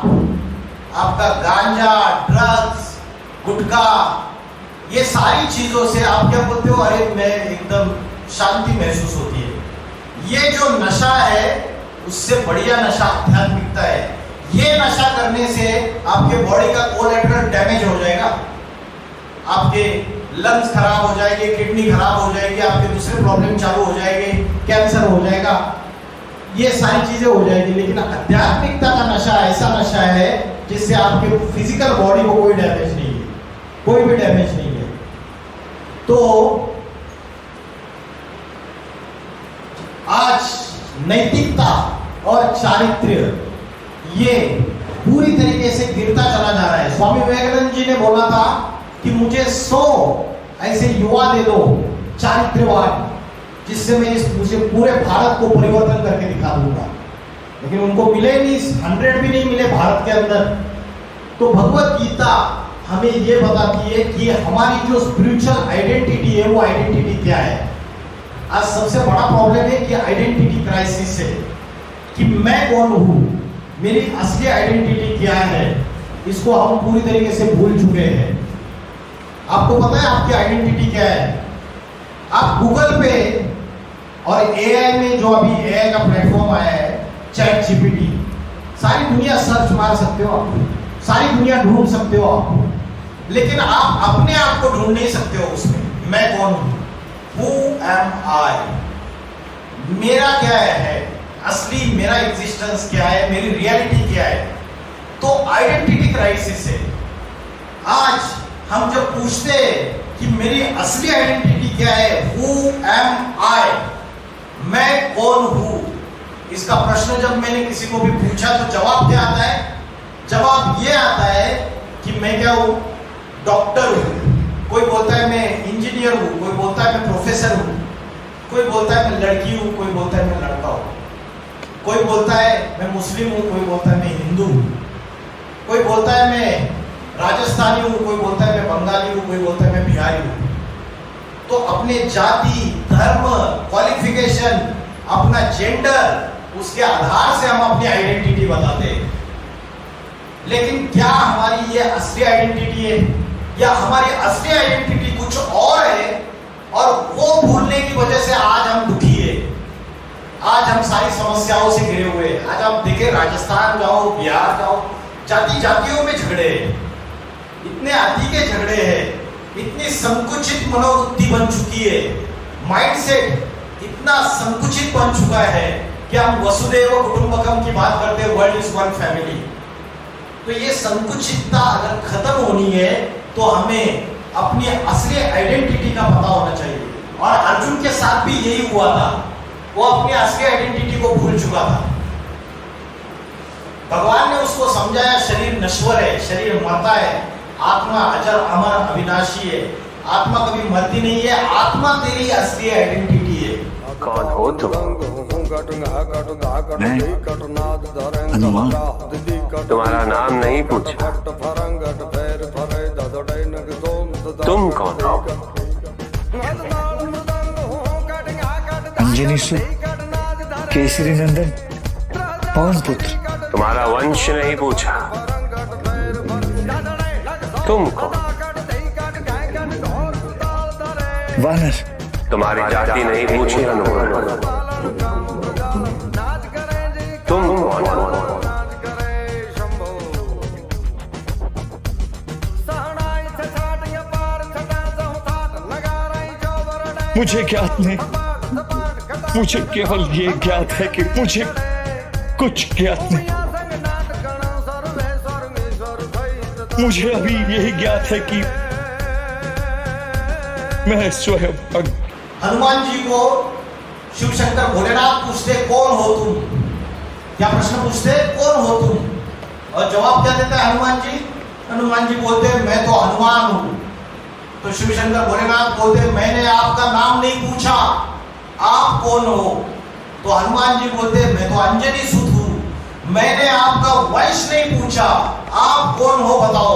आपका गांजा, ड्रग्स, गुटखा, ये सारी चीजों से आप क्या बोलते हो, अरे मैं एकदम शांति महसूस होती है। ये जो नशा है उससे बढ़िया नशा आध्यात्मिकता है। ये नशा करने से आपके बॉडी का कोलेटरल डैमेज हो जाएगा, आपके लंग्स खराब हो जाएंगे, किडनी खराब हो जाएगी, आपके दूसरे प्रॉब्लम चालू हो जाएंगे, कैंसर हो जाएगा, ये सारी चीजें हो जाएगी। लेकिन आध्यात्मिकता का नशा ऐसा नशा है जिससे आपके फिजिकल बॉडी को कोई डैमेज नहीं है, कोई भी डैमेज नहीं है। तो आज नैतिकता और चारित्र्य ये पूरी तरीके से गिरता चला जा रहा है। स्वामी विवेकानंद जी ने बोला था कि मुझे 100 ऐसे युवा दे दो चारित्र्यवान, जिससे मैं मुझे पूरे भारत को परिवर्तन करके दिखा दूंगा। लेकिन उनको मिले नहीं, 100 भी नहीं मिले भारत के अंदर। तो भगवत गीता हमें ये बताती है कि हमारी जो स्पिरिचुअल आइडेंटिटी है वो आइडेंटिटी क्या है। आज सबसे बड़ा प्रॉब्लम है कि आइडेंटिटी क्राइसिस है कि मैं कौन हूं, मेरी असली आइडेंटिटी क्या है, इसको हम पूरी तरीके से भूल चुके हैं। आपको पता है आपकी आइडेंटिटी क्या है? आप गूगल पे और एआई में, जो अभी एआई का प्लेटफॉर्म आया है चैट जीपीटी, सारी दुनिया सर्च मार सकते हो आप, सारी दुनिया ढूंढ सकते हो आप, लेकिन आप अपने आप को ढूंढ नहीं सकते हो उसमें। मैं कौन हूं? Who am I? मेरा क्या है, असली मेरा एग्जिस्टेंस क्या है, मेरी रियलिटी क्या है? तो आइडेंटिटी क्राइसिस है। आज हम जब पूछते हैं कि मेरी असली आइडेंटिटी क्या है, Who am I? मैं कौन हूं, इसका प्रश्न जब मैंने किसी को भी पूछा तो जवाब क्या आता है? जवाब ये आता है कि मैं क्या हूं? डॉक्टर हूं, कोई बोलता है मैं इंजीनियर हूं, कोई बोलता है मैं प्रोफेसर हूं, कोई बोलता है मैं लड़की हूं, कोई बोलता है मैं लड़का हूं, कोई बोलता है मैं मुस्लिम हूं, कोई बोलता है मैं हिंदू हूं, कोई बोलता है मैं राजस्थानी हूं, कोई बोलता है मैं बंगाली हूं, कोई बोलता है मैं बिहारी हूं। तो अपने जाति, धर्म, क्वालिफिकेशन, अपना जेंडर, उसके आधार से हम अपनी आइडेंटिटी बताते हैं। लेकिन क्या हमारी ये असली आइडेंटिटी है, या हमारी असली आइडेंटिटी कुछ और है, और वो भूलने की वजह से आज हम दुखी है, आज हम सारी समस्याओं से घिरे हुए हैं। आज आप देखें, राजस्थान जाओ, बिहार जाओ, जाति जातियों में झगड़े हैं, इतने आदि के झगड़े हैं, इतनी संकुचित मनोवृत्ति बन चुकी है, माइंडसेट इतना संकुचित बन चुका है कि हम वसुदेव कुटुंबकम की बात करते हैं, वर्ल्ड इज वन फैमिली। तो ये संकुचितता अगर खत्म होनी है तो हमें अपनी असली आइडेंटिटी का पता होना चाहिए। और अर्जुन के साथ भी यही हुआ था, वो अपनी असली आइडेंटिटी को भूल चुका था। भगवान ने उसको समझाया, शरीर नश्वर है, शरीर मरता है, आत्मा अजर अमर अविनाशी है, आत्मा कभी मरती नहीं है, आत्मा तेरी असली आइडेंटिटी है। कौन हो तुम? हनुमान। तुम्हारा नाम नहीं पूछा, तुम कौन हो? अंजनी सुत, केसरी नंदन, पवन पुत्र। तुम्हारा वंश नहीं पूछा, तुम कौन? वानर। तुम्हारी जाति नहीं पूछी हनुमान, तुम कौन हो? मुझे ज्ञात नहीं, मुझे केवल ये ज्ञात है कि मुझे कुछ ज्ञात नहीं। मुझे अभी यही ज्ञात है कि मैं स्वयं। हनुमान जी को शिव शंकर भोलेनाथ पूछते, कौन हो तुम? क्या प्रश्न पूछते, कौन हो तुम? और जवाब क्या देता है हनुमान जी? हनुमान जी बोलते, मैं तो हनुमान हूं। तो शिव शंकर भोलेनाथ बोलते, मैंने आपका नाम नहीं पूछा, आप कौन हो? तो हनुमान जी बोलते, मैं तो अंजनी सुत हूं, मैंने आपका वंश नहीं पूछा, आप कौन हो बताओ?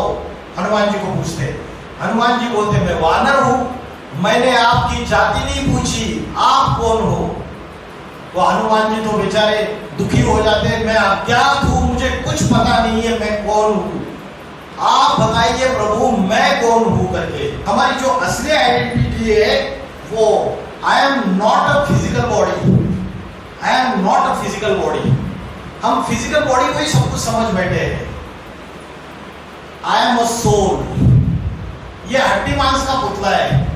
हनुमान जी को पूछते। हनुमान जी बोलते, मैं वानर हूं, मैंने आपकी जाति नहीं पूछी, आप कौन हो? तो हनुमान जी तो बेचारे दुखी हो जाते, मैं अज्ञात हूं, मुझे कुछ पता नहीं है मैं कौन हूं, आप बताइए प्रभु मैं कौन हूं करके। हमारी जो असली आइडेंटिटी है वो I am not a physical body, I am not a physical body. हम फिजिकल बॉडी को ही सब कुछ समझ बैठे हैं। आई एम अ सोल, ये हड्डी मांस का पुतला है,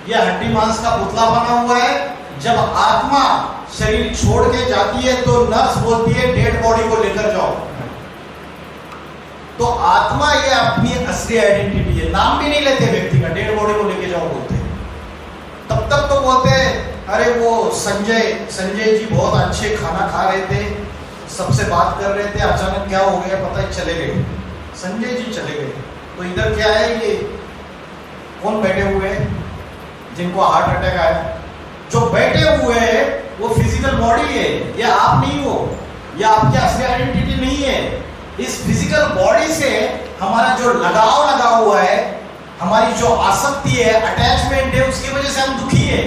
ये हड्डी मांस का पुतला बना हुआ है। जब आत्मा शरीर छोड़ के जाती है तो नर्स बोलती है डेड बॉडी को लेकर जाओ। तो आत्मा ये अपनी असली आइडेंटिटी है, नाम भी नहीं लेते व्यक्ति का, डेड बॉडी को लेके जाओ बोलते। तब तक तो बोलते हैं अरे वो संजय जी बहुत अच्छे खाना खा रहे थे, सबसे बात कर रहे थे, अचानक क्या हो गया पता है चले गए, संजय जी चले गए। तो इधर क्या है, ये कौन बैठे हुए हैं जिनको हार्ट अटैक आया? जो बैठे हुए हैं वो फिजिकल बॉडी है, ये आप नहीं हो, ये आपकी असली आइडेंटिटी नहीं है। इस फिजिकल बॉडी से हमारा जो लगाव लगा हुआ है, हमारी जो आसक्ति है, अटैचमेंट है, उसकी वजह से हम दुखी है।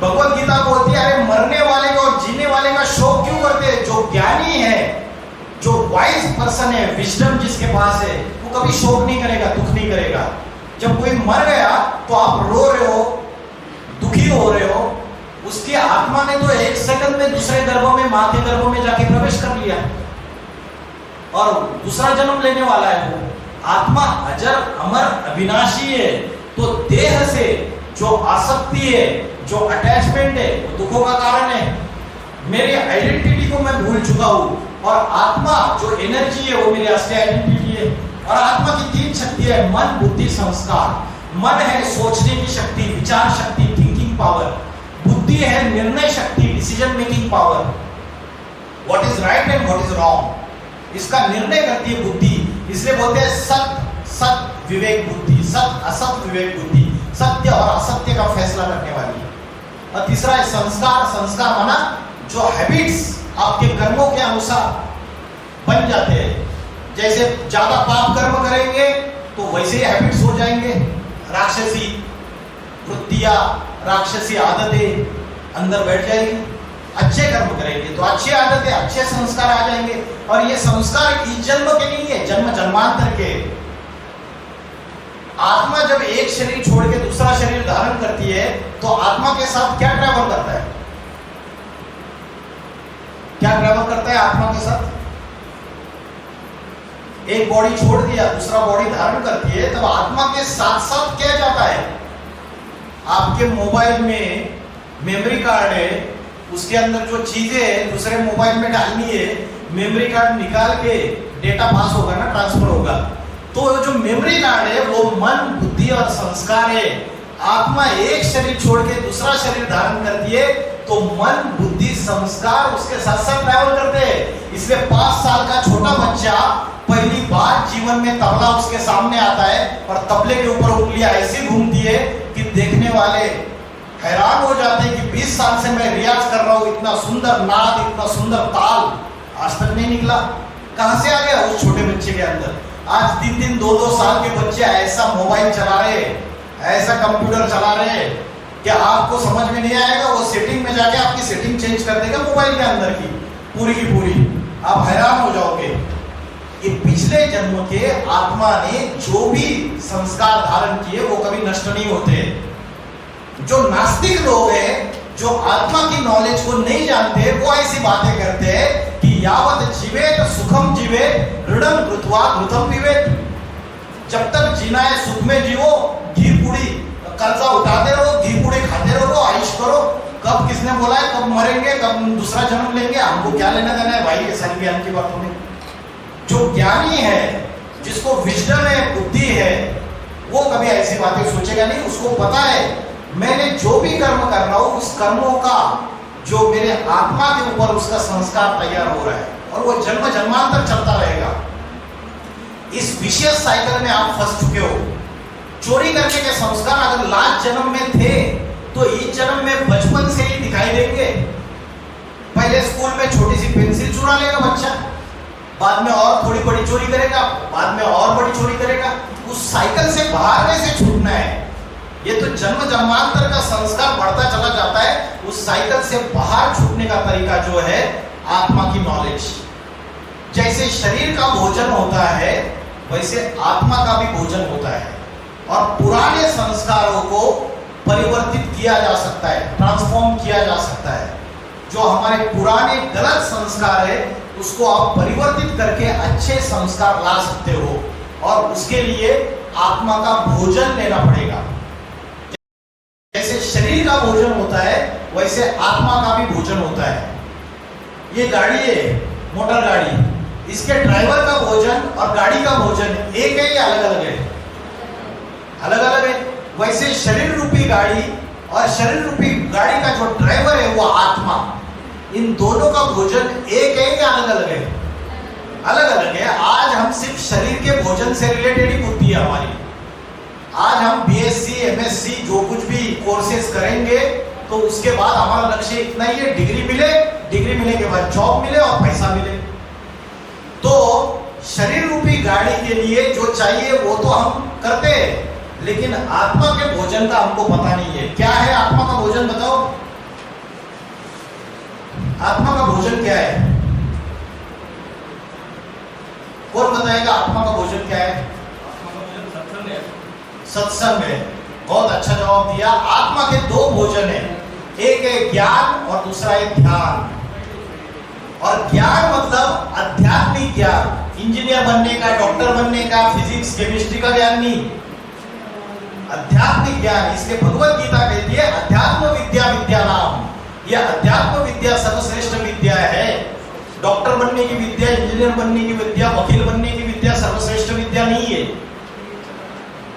भगवत गीता बोलती है अरे मरने वाले का और जीने वाले का शोक क्यों करते हैं? जो ज्ञानी है, जो वाइज पर्सन है, विजडम जिसके पास है, वो कभी शोक नहीं करेगा, दुख नहीं करेगा। जब कोई मर गया तो आप रो रहे हो, दुखी हो रहे हो, उसकी आत्मा ने तो एक सेकंड में दूसरे गर्भ में, मां के गर्भ में जाके प्रवेश कर लिया और दूसरा जन्म लेने वाला है। वो आत्मा अजर अमर अविनाशी है। तो देह से जो आसक्ति है, जो अटैचमेंट है, वो दुखों का कारण है। मेरी आइडेंटिटी को मैं भूल चुका हूं और आत्मा जो एनर्जी है वो मेरी असली आइडेंटिटी है। और आत्मा की तीन शक्ति है, मन बुद्धि संस्कार। मन है सोचने की शक्ति, विचार शक्ति, थिंकिंग पावर। बुद्धि है निर्णय शक्ति, decision making power, what is right and what is wrong, इसका निर्णय करती है बुद्धि। इसलिए बोलते हैं सत्य सत विवेक बुद्धि, सत्य असत विवेक बुद्धि, सत्य और असत्य का फैसला करने वाली। और तीसरा है संस्कार। संस्कार माना जो हैबिट्स आपके कर्मों के अनुसार बन जाते हैं। जैसे ज्यादा पाप कर्म करेंगे तो वैसे ही हैबिट्स हो जाएंगे, राक्षसी वृत्तियां, राक्षसी आदतें अंदर बैठ जाएगी। अच्छे कर्म करेंगे तो अच्छी आदतें, अच्छे संस्कार आ जाएंगे। और ये संस्कार इस जन्म के नहीं है, जन्म जन्मांतर के। आत्मा जब एक शरीर छोड़ के दूसरा शरीर धारण करती है तो आत्मा के साथ क्या ट्रैवल करता है? क्या ट्रैवल करता है आत्मा के साथ? एक बॉडी छोड़ दिया, दूसरा बॉडी धारण करती है, तब आत्मा के साथ साथ क्या जाता है? आपके मोबाइल में मेमोरी कार्ड है, उसके अंदर जो चीजें है दूसरे मोबाइल में डालनी है, मेमोरी कार्ड निकाल के डेटा पास होगा ना, ट्रांसफर होगा। तो जो मेमोरी कार्ड है वो मन, बुद्धि और संस्कार है। आत्मा एक शरीर छोड़ के दूसरा शरीर धारण करती है तो मन, बुद्धि, संस्कार उसके साथ साथ ट्रैवल करते हैं। इसलिए 5 साल का छोटा बच्चा पहली बार जीवन में तबला उसके सामने आता है और तबले के ऊपर उंगलियां ऐसी घूमती है कि देखने वाले हैरान हो जाते हैं कि 20 साल से मैं रियाज कर रहा हूं, इतना सुंदर नाद, इतना सुंदर ताल आज तक नहीं निकला। कहां से आ गया उस छोटे बच्चे के अंदर? आज 3-3, 2-2 साल के बच्चे ऐसा मोबाइल चला रहे, ऐसा कंप्यूटर चला रहे कि आपको समझ में नहीं आएगा। वो सेटिंग में जाके आपकी सेटिंग चेंज कर देगा मोबाइल के अंदर की पूरी। आप हैरान हो जाओगे। ये पिछले जन्म के आत्मा ने जो भी संस्कार धारण किए वो कभी नष्ट नहीं होते। जो नास्तिक लोग हैं, जो आत्मा की नॉलेज को नहीं जानते, वो ऐसी बातें करते हैं कि यावत जीवेत सुखम जीवेत, ऋणम कृत्वा घृतम पिबेत। जब तक जीना है सुख में जियो, घी पूड़ी कर्जा उठाते रहो, घी पूड़ी खाते रहो, आयुष करो। कब किसने बोला है कब मरेंगे, कब दूसरा जन्म लेंगे, हमको क्या लेना देना है भाई ये सारी ज्ञान की बातों में। जो ज्ञानी है, जिसको विजडम है, बुद्धि है, वो कभी ऐसी बातें सोचेगा नहीं। उसको पता है मैंने जो भी कर्म कर रहा हूं उस कर्मों का जो मेरे आत्मा के ऊपर उसका संस्कार तैयार हो रहा है और वो जन्म जन्मांतर चलता रहेगा। इस विशेष साइकिल में आप फंस चुके हो। चोरी करने के संस्कार अगर लास्ट जन्म में थे तो इस जन्म में बचपन से ही दिखाई देंगे। पहले स्कूल में छोटी सी पेंसिल चुरा लेगा बच्चा, बाद में और थोड़ी बड़ी चोरी करेगा, बाद में और बड़ी चोरी करेगा। उस साइकिल से बाहर कैसे छूटना है? ये तो जन्म जन्मांतर का संस्कार बढ़ता चला जाता है। उस साइकिल से बाहर छूटने का तरीका जो है आत्मा की नॉलेज। जैसे शरीर का भोजन होता है वैसे आत्मा का भी भोजन होता है और पुराने संस्कारों को परिवर्तित किया जा सकता है, ट्रांसफॉर्म किया जा सकता है। जो हमारे पुराने गलत संस्कार है उसको आप परिवर्तित करके अच्छे संस्कार ला सकते हो और उसके लिए आत्मा का भोजन लेना पड़ेगा। जैसे शरीर का भोजन होता है वैसे आत्मा का भी भोजन होता है। ये गाड़ी है, मोटर गाड़ी, इसके ड्राइवर का भोजन और गाड़ी का भोजन एक है या अलग अलग है? अलग अलग है। वैसे शरीर रूपी गाड़ी और शरीर रूपी गाड़ी का जो ड्राइवर है वो आत्मा, इन दोनों का भोजन एक है या अलग अलग है? अलग अलग है। आज हम सिर्फ शरीर के भोजन से रिलेटेड ही बुद्धि है हमारी। आज हम बीएससी, एमएससी जो कुछ भी कोर्सेज करेंगे तो उसके बाद हमारा लक्ष्य इतना ही है, डिग्री मिले, डिग्री मिलने के बाद जॉब मिले और पैसा मिले। तो शरीर रूपी गाड़ी के लिए जो चाहिए वो तो हम करते हैं, लेकिन आत्मा के भोजन का हमको पता नहीं है। क्या है आत्मा का भोजन बताओ? आत्मा का भोजन क्या है? कौन बताएगा आत्मा का भोजन क्या है? सत्संग है। बहुत अच्छा जवाब दिया। आत्मा के 2 भोजन है, एक है ज्ञान और दूसरा है ध्यान। और ज्ञान मतलब आध्यात्मिक ज्ञान, इंजीनियर बनने का, डॉक्टर बनने का, फिजिक्स केमिस्ट्री का ज्ञान नहीं, आध्यात्मिक ज्ञान। इसके भगवत गीता कहती है अध्यात्म विद्या विद्या नाम। यह अध्यात्म विद्या सर्वश्रेष्ठ विद्या है। डॉक्टर बनने की विद्या, इंजीनियर बनने की विद्या, वकील बनने की विद्या सर्वश्रेष्ठ विद्या नहीं है।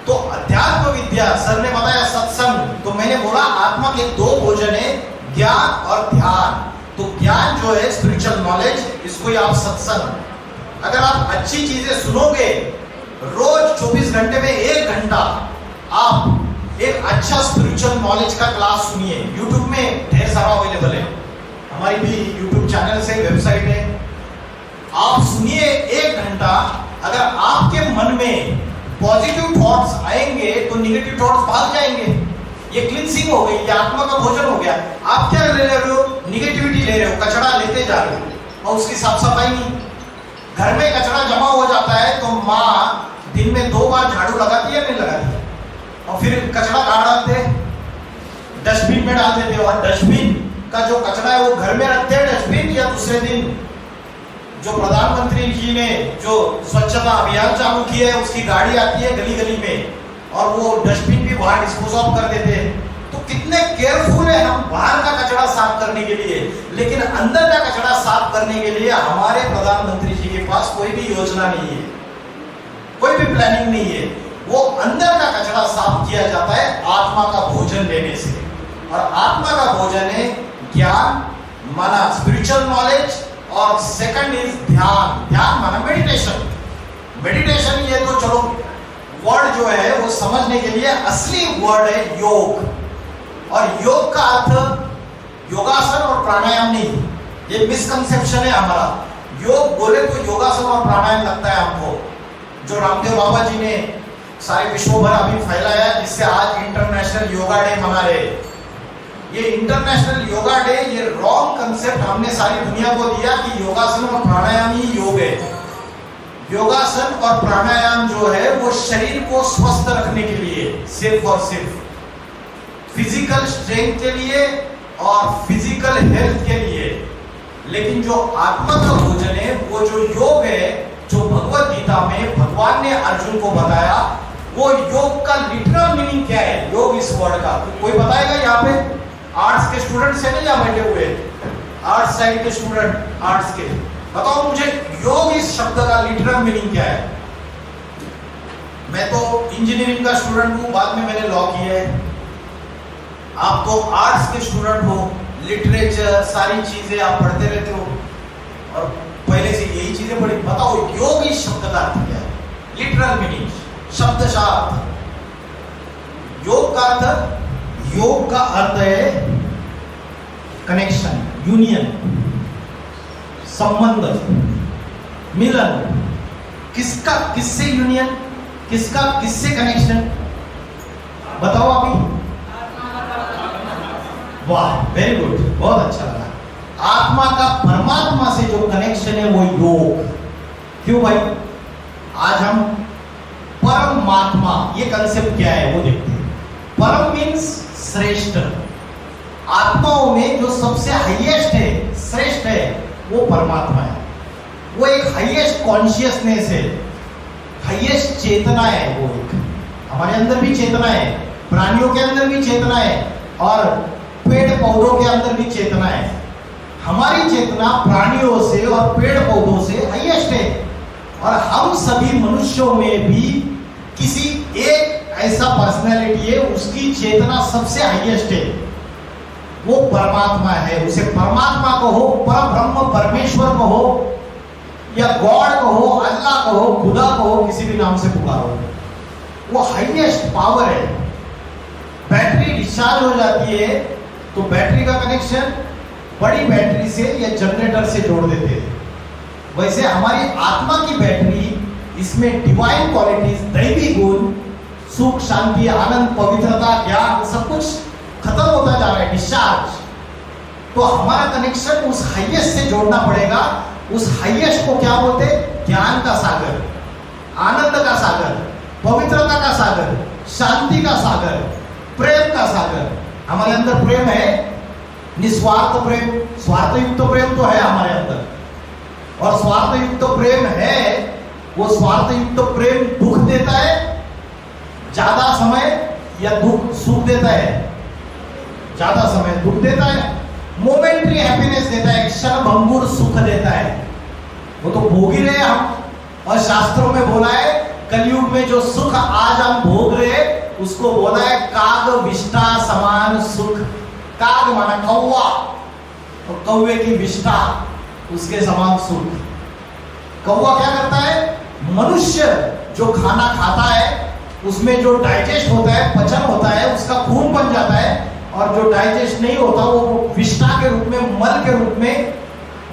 तो अध्यात्म विद्या, सर ने बताया सत्संग, तो मैंने बोला आत्मा के 2 भोजन है, ज्ञान और ध्यान। तो ज्ञान जो है स्पिरिचुअल नॉलेज, इसको ही आप सत्संग। अगर आप अच्छी चीजें सुनोगे, रोज 24 घंटे में 1 घंटा आप एक अच्छा स्पिरिचुअल नॉलेज का क्लास सुनिए। यूट्यूब में ढेर सारा अवेलेबल है, हमारी भी यूट्यूब चैनल से, वेबसाइट है, आप सुनिए 1 घंटा। अगर आपके मन में पॉजिटिव थॉट्स आएंगे तो निगेटिव थॉट्स भाग जाएंगे। ये क्लींसिंग हो गई, ये आत्मा का भोजन हो गया। आप क्या ले रहे हो? निगेटिविटी ले रहे हो, कचरा लेते जा रहे हो और उसकी साफ सफाई नहीं। घर में कचरा जमा हो जाता है तो माँ दिन में 2 बार झाड़ू लगाती है, नहीं लगाती? और फिर कचरा कहाँ डालते हैं? डस्टबिन में डाल देते हो। और डस्टबिन का जो कचरा है वो घर में रखते हैं डस्टबिन, या दूसरे दिन जो प्रधानमंत्री जी ने जो स्वच्छता अभियान चालू किया है उसकी गाड़ी आती है गली गली में और वो डस्टबिन भी बाहर डिस्पोज ऑफ कर देते हैं। तो कितने केयरफुल है हम बाहर का कचरा साफ करने के लिए, लेकिन अंदर का कचरा साफ करने के लिए हमारे प्रधानमंत्री जी के पास कोई भी योजना नहीं है, कोई भी प्लानिंग नहीं है। वो अंदर का कचरा साफ किया जाता है आत्मा का भोजन लेने से। और आत्मा का भोजन है ज्ञान माना स्पिरिचुअल नॉलेज, और सेकंड इज ध्यान। ध्यान माना मेडिटेशन। मेडिटेशन ये तो चलो वर्ड जो है वो समझने के लिए, असली वर्ड है योग। और योग का अर्थ योगासन और प्राणायाम नहीं, ये मिसकंसेप्शन है हमारा। योग बोले तो योगासन और प्राणायाम लगता है हमको, जो रामदेव बाबा जी ने सारे विश्व भर अभी फैलाया, जिससे आज इंटरनेशनल योगा डे मना रहे। ये इंटरनेशनल योगा डे, ये रॉन्ग कंसेप्ट हमने सारी दुनिया को दिया कि योगासन और प्राणायाम ही योग है। योगासन और प्राणायाम जो है वो शरीर को स्वस्थ रखने के लिए, सिर्फ और सिर्फ फिजिकल स्ट्रेंथ के लिए और फिजिकल हेल्थ के लिए। लेकिन जो आत्मा का भोजन है, वो जो योग है, जो भगवत गीता में भगवान ने अर्जुन को बताया, वो योग का लिटरल मीनिंग क्या है, योग इस वर्ड का। तो कोई बताएगा यहाँ पे? आर्ट्स के स्टूडेंट से नहीं यहाँ बैठे हुए, आर्ट्स साइड के स्टूडेंट, आर्ट्स के, बताओ मुझे योग इस शब्द का लिटरल मीनिंग क्या है? मैं तो इंजीनियरिंग का स्टूडेंट हूँ, बाद में मैंने लॉ किया है। आप तो आर्ट्स के स्टूडेंट हो, लिटरेचर सारी चीजें आप पढ़ते रहते हो और पहले से यही चीजें पढ़ी। बताओ योग इस शब्द का अर्थ क्या है? लिटरल मीनिंग, शब्दशास्त्र। योग का अर्थ, योग का अर्थ है कनेक्शन, यूनियन, संबंध, मिलन। किसका किससे यूनियन, किसका किससे कनेक्शन? बताओ अभी। वाह, वेरी गुड, बहुत अच्छा लगा। आत्मा का परमात्मा से जो कनेक्शन है वो योग। क्यों भाई? आज हम परमात्मा, ये कंसेप्ट क्या है वो देखते हैं। परम मीन्स श्रेष्ठ। आत्माओं में जो सबसे हाईएस्ट है, श्रेष्ठ है, वो परमात्मा है। वो एक हाईएस्ट कॉन्शियसनेस है, हाईएस्ट चेतना है। वो एक हमारे अंदर भी चेतना है, प्राणियों के अंदर भी चेतना है और पेड़ पौधों के अंदर भी चेतना है। हमारी चेतना प्राणियों से और पेड़ पौधों से हाईएस्ट है। और हम सभी मनुष्यों में भी किसी एक ऐसा पर्सनैलिटी है, उसकी चेतना सबसे हाईएस्ट है, वो परमात्मा है। उसे परमात्मा कहो, परब्रह्म परमेश्वर कहो, या गॉड कहो, अल्लाह कहो, खुदा कहो, किसी भी नाम से पुकारो, वो हाईएस्ट पावर है। बैटरी डिस्चार्ज हो जाती है तो बैटरी का कनेक्शन बड़ी बैटरी से या जनरेटर से जोड़ देते हैं। वैसे हमारी आत्मा की बैटरी, इसमें डिवाइन क्वालिटीज, दैवी गुण, सुख, शांति, आनंद, पवित्रता, ज्ञान, सब कुछ खत्म होता जा रहा है, डिस्चार्ज। तो हमारा कनेक्शन उस हाईएस्ट से जोड़ना पड़ेगा। उस हाईएस्ट को क्या बोलते? ज्ञान का सागर, आनंद का सागर, पवित्रता का सागर, शांति का सागर, प्रेम का सागर। हमारे अंदर प्रेम है, निस्वार्थ प्रेम, स्वार्थ युक्त प्रेम तो है हमारे अंदर, और स्वार्थ युक्त प्रेम है। वो स्वार्थ युक्त प्रेम दुख देता है ज्यादा समय, या दुख सुख देता है ज्यादा समय, दुख देता है, मोमेंट्री हैप्पीनेस देता है, क्षणभंगुर सुख देता है। वो तो भोग ही रहे हम। और शास्त्रों में बोला है, कलयुग में जो सुख आज हम भोग रहे, उसको बोला है काग विष्टा समान सुख। काग माना कौवा, तो कौवे की विष्टा, उसके समान सुख। कौवा क्या करता है? मनुष्य जो खाना खाता है उसमें जो डाइजेस्ट होता है, पचन होता है, उसका खून बन जाता है, और जो डाइजेस्ट नहीं होता वो विष्टा के रूप में, मल के रूप में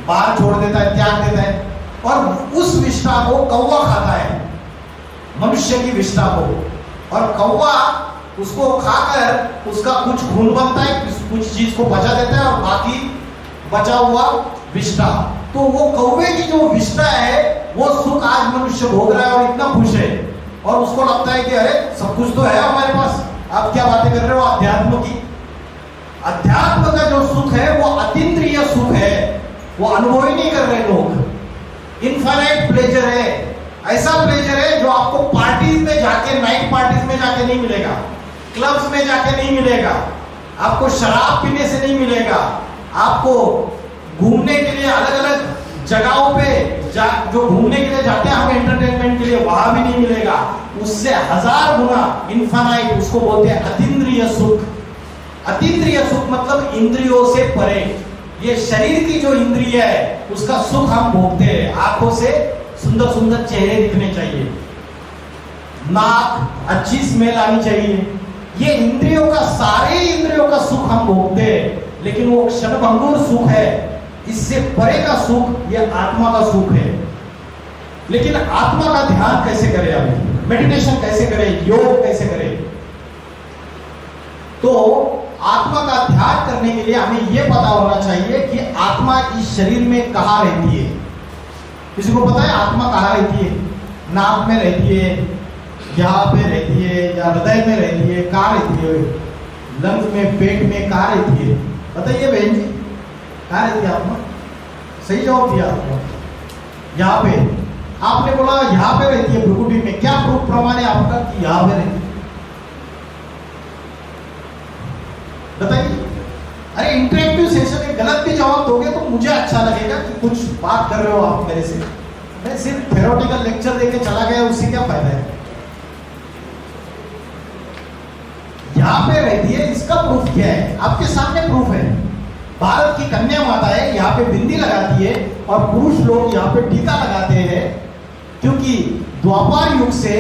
बाहर छोड़ देता है, त्याग देता है। और उस विष्टा को कौवा खाता है, मनुष्य की विष्टा को। और कौवा उसको खाकर उसका कुछ खून बनता है, कुछ चीज को बचा देता है, और बाकी बचा हुआ विष्टा। तो वो कौवे की जो विष्टा है वो सुख आज मनुष्य भोग रहा है और इतना खुश है, और उसको लगता है कि अरे सब कुछ तो है हमारे पास, आप क्या बातें कर रहे हो अध्यात्म की। अध्यात्म का जो सुख है वो अतीन्द्रिय सुख है, वो अनुभव ही नहीं कर रहे लोग। इनफाइनाइट प्लेजर है, ऐसा प्लेजर है जो आपको पार्टीज में जाके, नाइट पार्टीज में जाके नहीं मिलेगा, क्लब्स में जाके नहीं मिलेगा, आपको शराब पीने से नहीं मिलेगा, आपको घूमने के लिए अलग अलग जगहों पे जो घूमने के लिए जाते हैं हम एंटरटेनमेंट के लिए, वहां भी नहीं मिलेगा। उससे 1000 गुना इनफाइनाइट, उसको बोलते हैं अतीन्द्रिय सुख। अतीन्द्रिय सुख मतलब इंद्रियों से परे। ये शरीर की जो इंद्रिय है उसका सुख हम भोगते हैं। आंखों से सुंदर सुंदर चेहरे दिखने चाहिए, नाक अच्छी स्मेल आनी चाहिए, ये इंद्रियों का, सारे इंद्रियों का सुख हम भोगते हैं, लेकिन वो क्षणभंगुर सुख है। इससे परे का सुख ये आत्मा का सुख है। लेकिन आत्मा का ध्यान कैसे करें, अभी मेडिटेशन कैसे करें, योग कैसे करें? तो आत्मा का ध्यान करने के लिए हमें यह पता होना चाहिए कि आत्मा इस शरीर में कहाँ रहती है। किसी को पता है आत्मा कहाँ रहती है? नाक में रहती है, यहाँ पे रहती है, या हृदय में रहती है, कहाँ रहती है? लंग्स में, पेट में, कहाँ रहती है? बताइए बहन जी, कहाँ रहती है आत्मा? सही जवाब दिया आपको। यहाँ पे आपने बोला यहाँ पे रहती है भ्रुकुटी में, क्या प्रूफ प्रमाण है आपका कि यहाँ पे रहती है? बताइए। अरे इंटरेक्टिव सेशन में गलत भी जवाब दोगे तो मुझे अच्छा लगेगा कि कुछ बात कर रहे हो आप मेरे से। मैं सिर्फ थ्योरेटिकल लेक्चर देके चला गया, उससे क्या फायदा है? यहाँ पे रहती है, इसका प्रूफ क्या है? आपके सामने प्रूफ है। भारत की कन्या माता है, यहाँ पे बिंदी लगाती है, और पुरुष लोग यहाँ पे टीका लगाते हैं, क्योंकि द्वापर युग से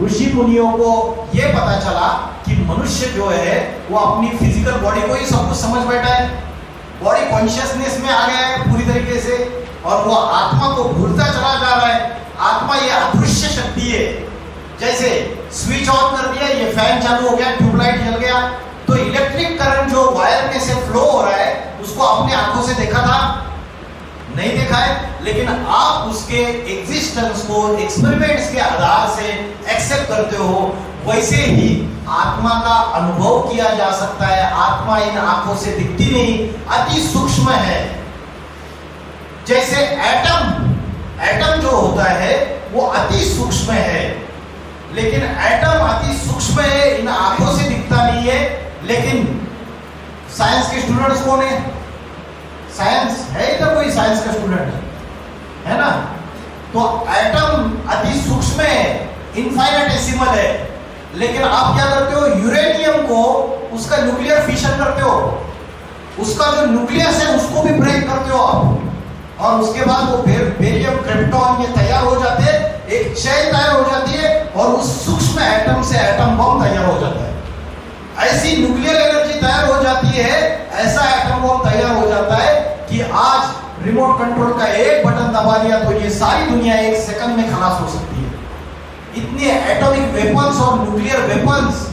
ऋषि मुनियों को यह पता चला कि मनुष्य जो है वो अपनी फिजिकल बॉडी को ही सब कुछ समझ बैठा है, बॉडी कॉन्शियसनेस में आ गया है पूरी तरीके से, और वो आत्मा को भूलता चला जा रहा है। आत्मा ये अदृश्य शक्ति है। जैसे स्विच ऑन कर दिया, ये फैन चालू हो गया, ट्यूबलाइट जल गया, तो इलेक्ट्रिक करंट जो वायर में से फ्लो हो रहा है उसको अपने आंखों से देखा था? नहीं देखा है, लेकिन आप उसके एग्जिस्टेंस को एक्सपेरिमेंट्स के आधार से एक्सेप्ट करते हो। वैसे ही आत्मा का अनुभव किया जा सकता है। आत्मा इन आंखों से दिखती नहीं, अति सूक्ष्म है। जैसे एटम जो होता है वो अति सूक्ष्म है, लेकिन एटम अति सूक्ष्म है, इन आंखों से दिखता नहीं है। लेकिन साइंस के स्टूडेंट्स कौन है? साइंस है इधर कोई साइंस का स्टूडेंट है ना? तो एटम अति सूक्ष्म है, इनफाइनेटेसिमल है, लेकिन आप क्या करते हो? यूरेनियम को उसका न्यूक्लियर फिशन करते हो, उसका जो न्यूक्लियस है उसको भी ब्रेक करते हो आप, और उसके बाद वो बेरियम, क्रिप्टॉन ये तैयार हो जाते हैं, एक चेन तैयार हो जाती है, और उस सूक्ष्म एटम से एटम बम तैयार हो जाता है। ऐसी न्यूक्लियर एनर्जी तैयार हो जाती है, ऐसा एटम बम तैयार हो जाता है कि आज रिमोट कंट्रोल का एक बटन दबा दिया तो ये सारी दुनिया एक सेकंड में खलास हो सकती है। इतने एटॉमिक वेपन्स और न्यूक्लियर वेपन्स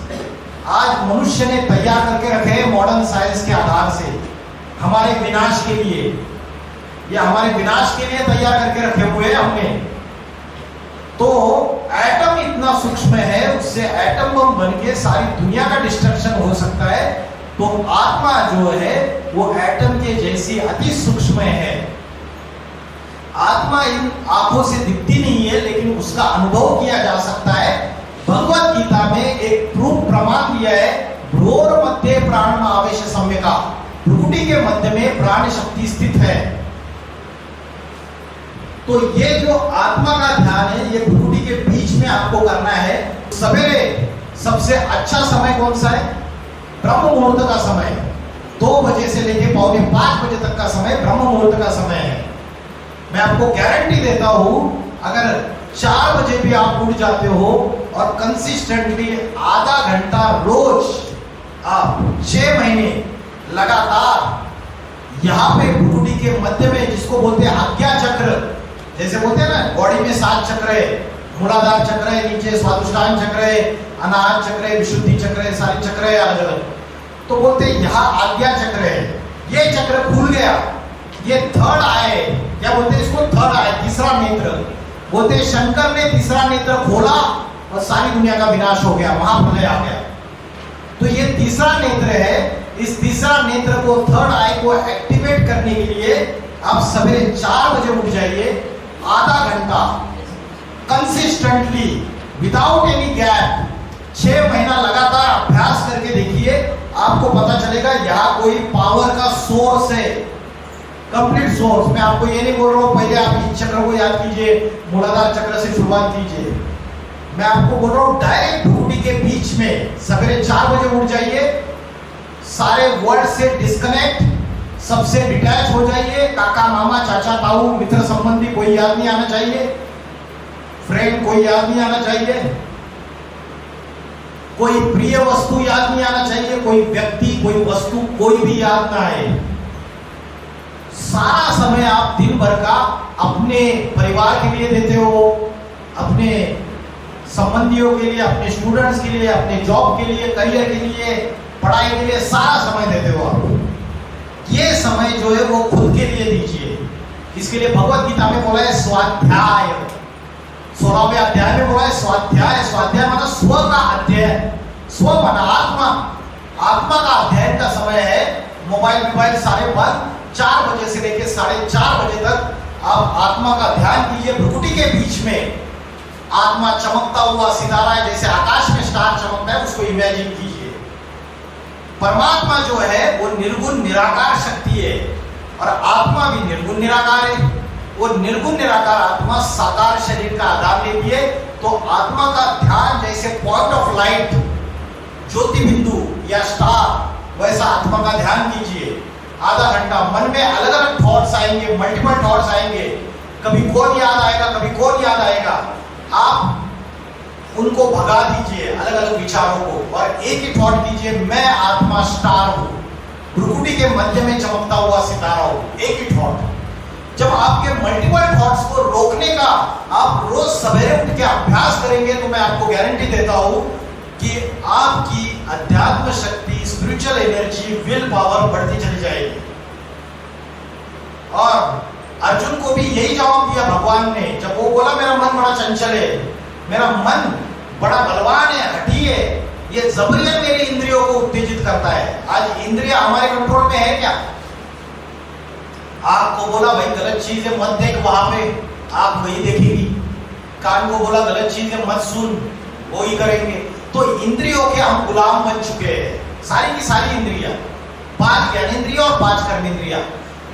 आज मनुष्य ने तैयार करके रखे हैं मॉडर्न साइंस के आधार से, हमारे विनाश के लिए। ये हमारे विनाश के लिए तैयार करके रखे हुए हैं हमने। तो एटम इतना सूक्ष्म है, उससे एटम बम बन के सारी दुनिया का डिस्ट्रक्शन हो सकता है। तो आत्मा जो है वो एटम के जैसी अति सूक्ष्म है। आत्मा इन आंखों से दिखती नहीं है, लेकिन उसका अनुभव किया जा सकता है। भगवत गीता में एक प्रूफ प्रमाण दिया है, भ्रूर मध्य प्राण आवेश सम्यका, भ्रुकुटी के मध्य में प्राण शक्ति स्थित है। तो ये जो आत्मा का ध्यान है ये भ्रुकुटी के बीच में आपको करना है। सवेरे सबसे अच्छा समय कौन सा है? ब्रह्म मुहूर्त का समय। 2 बजे से लेके 4:45 बजे तक का समय ब्रह्म मुहूर्त का समय है। मैं आपको गारंटी देता हूं, अगर 4 बजे भी आप उठ जाते हो और कंसिस्टेंटली आधा घंटा रोज आप 6 महीने लगातार यहाँ पे भ्रुकुटी के मध्य में, जिसको बोलते हैं आज्ञा चक्र, जैसे बोलते हैं ना बॉडी में 7 चक्र है, मूलाधार चक्र है, नीचे स्वादिष्ठान चक्र है, अनाहत चक्र है, विशुद्धि चक्र है, सारे चक्र है अलग अलग। तो बोलते हैं यहाँ आज्ञा चक्र है। ये चक्र खुल गया ये थर्ड आए, क्या बोलते हैं इसको, थर्ड आए, तीसरा नेत्र बोलते हैं। शंकर ने तीसरा नेत्र खोला और सारी दुनिया का विनाश हो गया, महाप्रलय आ गया। तो ये तीसरा नेत्र है। इस तीसरा नेत्र को, थर्ड आई को एक्टिवेट करने के लिए आप सवेरे 4 बजे उठ जाइए, आधा घंटा कंसिस्टेंटली विदाउट एनी गैप 6 महीना लगातार अभ्यास करके देखिए, आपको पता चलेगा यहाँ कोई पावर का सोर्स है, कंप्लीट सोर्स। मैं आपको ये नहीं बोल रहा हूँ पहले आप इस चक्र को याद कीजिए, मूलाधार चक्र से शुरुआत कीजिए। मैं आपको बोल रहा हूँ डायरेक्ट भ्रुकुटी के बीच में सवेरे 4 बजे उठ जाइए, सारे वर्ल्ड से डिस्कनेक्ट, सबसे डिटैच हो जाइए। काका मामा चाचा ताऊ मित्र संबंधी कोई याद नहीं आना चाहिए, फ्रेंड कोई याद नहीं आना चाहिए, कोई प्रिय वस्तु याद नहीं आना चाहिए, कोई व्यक्ति कोई वस्तु कोई भी याद ना आए। सारा समय आप दिन भर का अपने परिवार के लिए देते हो, अपने संबंधियों के लिए, अपने स्टूडेंट्स के लिए, अपने जॉब के लिए, करियर के लिए, पढ़ाई के लिए सारा समय देते हो आप। ये समय जो है वो खुद के लिए दीजिए। इसके लिए भगवत गीता में बोला है स्वाध्याय, 16वें अध्याय में बोला है स्वाध्याय। स्वाध्याय मतलब स्व का अध्ययन, स्व माना आत्मा, आत्मा का अध्ययन का समय है। मोबाइल सारे बंद, 4 बजे से लेकर 4:30 बजे तक आप आत्मा का ध्यान कीजिए। भ्रुकुटी के बीच में आत्मा चमकता हुआ सितारा है, जैसे आकाश में स्टार चमकता है, उसको इमेजिन कीजिए। परमात्मा जो है वो निर्गुण निराकार शक्ति है और आत्मा भी निर्गुण निराकार है। वो निर्गुण निराकार आत्मा साकार शरीर का आधार लेती है। तो आत्मा का ध्यान जैसे पॉइंट ऑफ लाइट, ज्योति बिंदु या स्टार, वैसा आत्मा का ध्यान कीजिए। आधा घंटा मन में अलग अलग थॉट्स आएंगे, मल्टीपल थॉट्स आएंगे, कभी कौन याद आएगा, कभी कौन याद आएगा, आप उनको भगा दीजिए, अलग अलग विचारों को, और एक ही थॉट कीजिए, मैं आत्मा स्टार हूं, भ्रुकुटी के मध्य में चमकता हुआ सितारा हूं। एक ही थॉट। जब आपके मल्टीपल थॉट्स को रोकने का आप रोज सवेरे उठ के अभ्यास करेंगे तो मैं आपको गारंटी देता हूं कि आपकी अध्यात्म शक्ति, स्पिरिचुअल एनर्जी, विल पावर बढ़ती चली जाएगी। और अर्जुन को भी यही जवाब दिया भगवान ने, जब वो बोला मेरा मन बड़ा चंचल है, मेरा मन बड़ा बलवान है, हठी है, ये जबरियन मेरे इंद्रियों को उत्तेजित करता है। आज इंद्रिया हमारे कंट्रोल में है क्या? आंख को बोला भाई गलत चीज है मत देख, वहां पे आप वही देखेगी। कान को बोला गलत चीज है मत सुन, वो ही करेंगे। तो इंद्रियों के हम गुलाम बन चुके हैं, सारी की सारी इंद्रियां, 5 ज्ञानेंद्रिय और 5 कर्मेंद्रिय,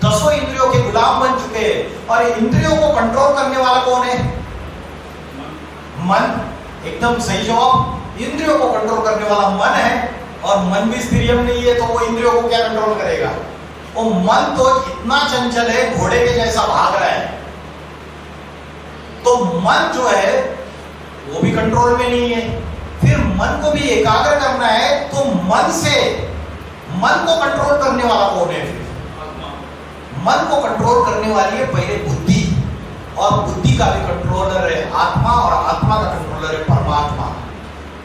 10 इंद्रियों के गुलाम बन चुके हैं। और इंद्रियों को कंट्रोल करने वाला कौन है? मन। एकदम सही जवाब। इंद्रियों को कंट्रोल करने वाला मन है, और मन भी स्थिरियम नहीं है तो वो इंद्रियों को क्या कंट्रोल करेगा? वो मन तो इतना चंचल है, घोड़े के जैसा भाग रहा है। तो मन जो है वो भी कंट्रोल में नहीं है। फिर मन को भी एकाग्र करना है, तो मन को कंट्रोल करने वाला कौन है? मन को कंट्रोल करने वाली है पहले बुद्धि, और बुद्धि का भी कंट्रोलर है आत्मा, और आत्मा का कंट्रोलर है परमात्मा।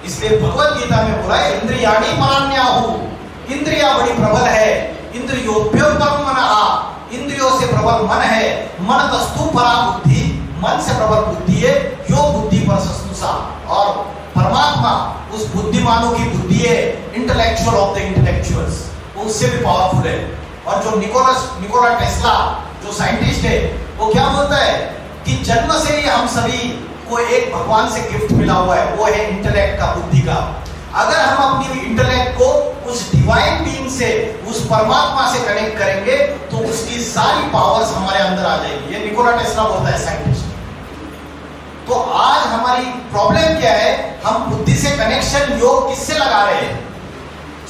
इसलिए भगवत गीता में बोला है इंद्रियाणि पराण्याहु, इंद्रिया बड़ी प्रबल है। इंद्रियोभ्योत्तमं मनः, इंद्रियों से प्रबल मन है। मन तस्तु परा बुद्धि, मन से प्रबल बुद्धि है। यो बुद्धि पर सस्तुसा, और परमात्मा उस बुद्धिमानों की बुद्धि है, इंटेलेक्चुअल ऑफ द इंटेलेक्चुअल्स, वो उससे भी पावरफुल है। और जो निकोला टेस्ला जो साइंटिस्ट है, वो क्या बोलता है कि जन्म से ही हम सभी को एक भगवान से गिफ्ट मिला हुआ है, वो है इंटेलेक्ट का, बुद्धि का। अगर हम अपनी इंटेलेक्ट को उस डिवाइन बीइंग से, उस परमात्मा से कनेक्ट करेंगे तो उसकी सारी पावर्स हमारे अंदर आ जाएगी। ये निकोला टेस्ला बोलता है, साइंटिस्ट। तो आज हमारी प्रॉब्लम क्या है? हम बुद्धि से कनेक्शन योग किससे लगा रहे हैं?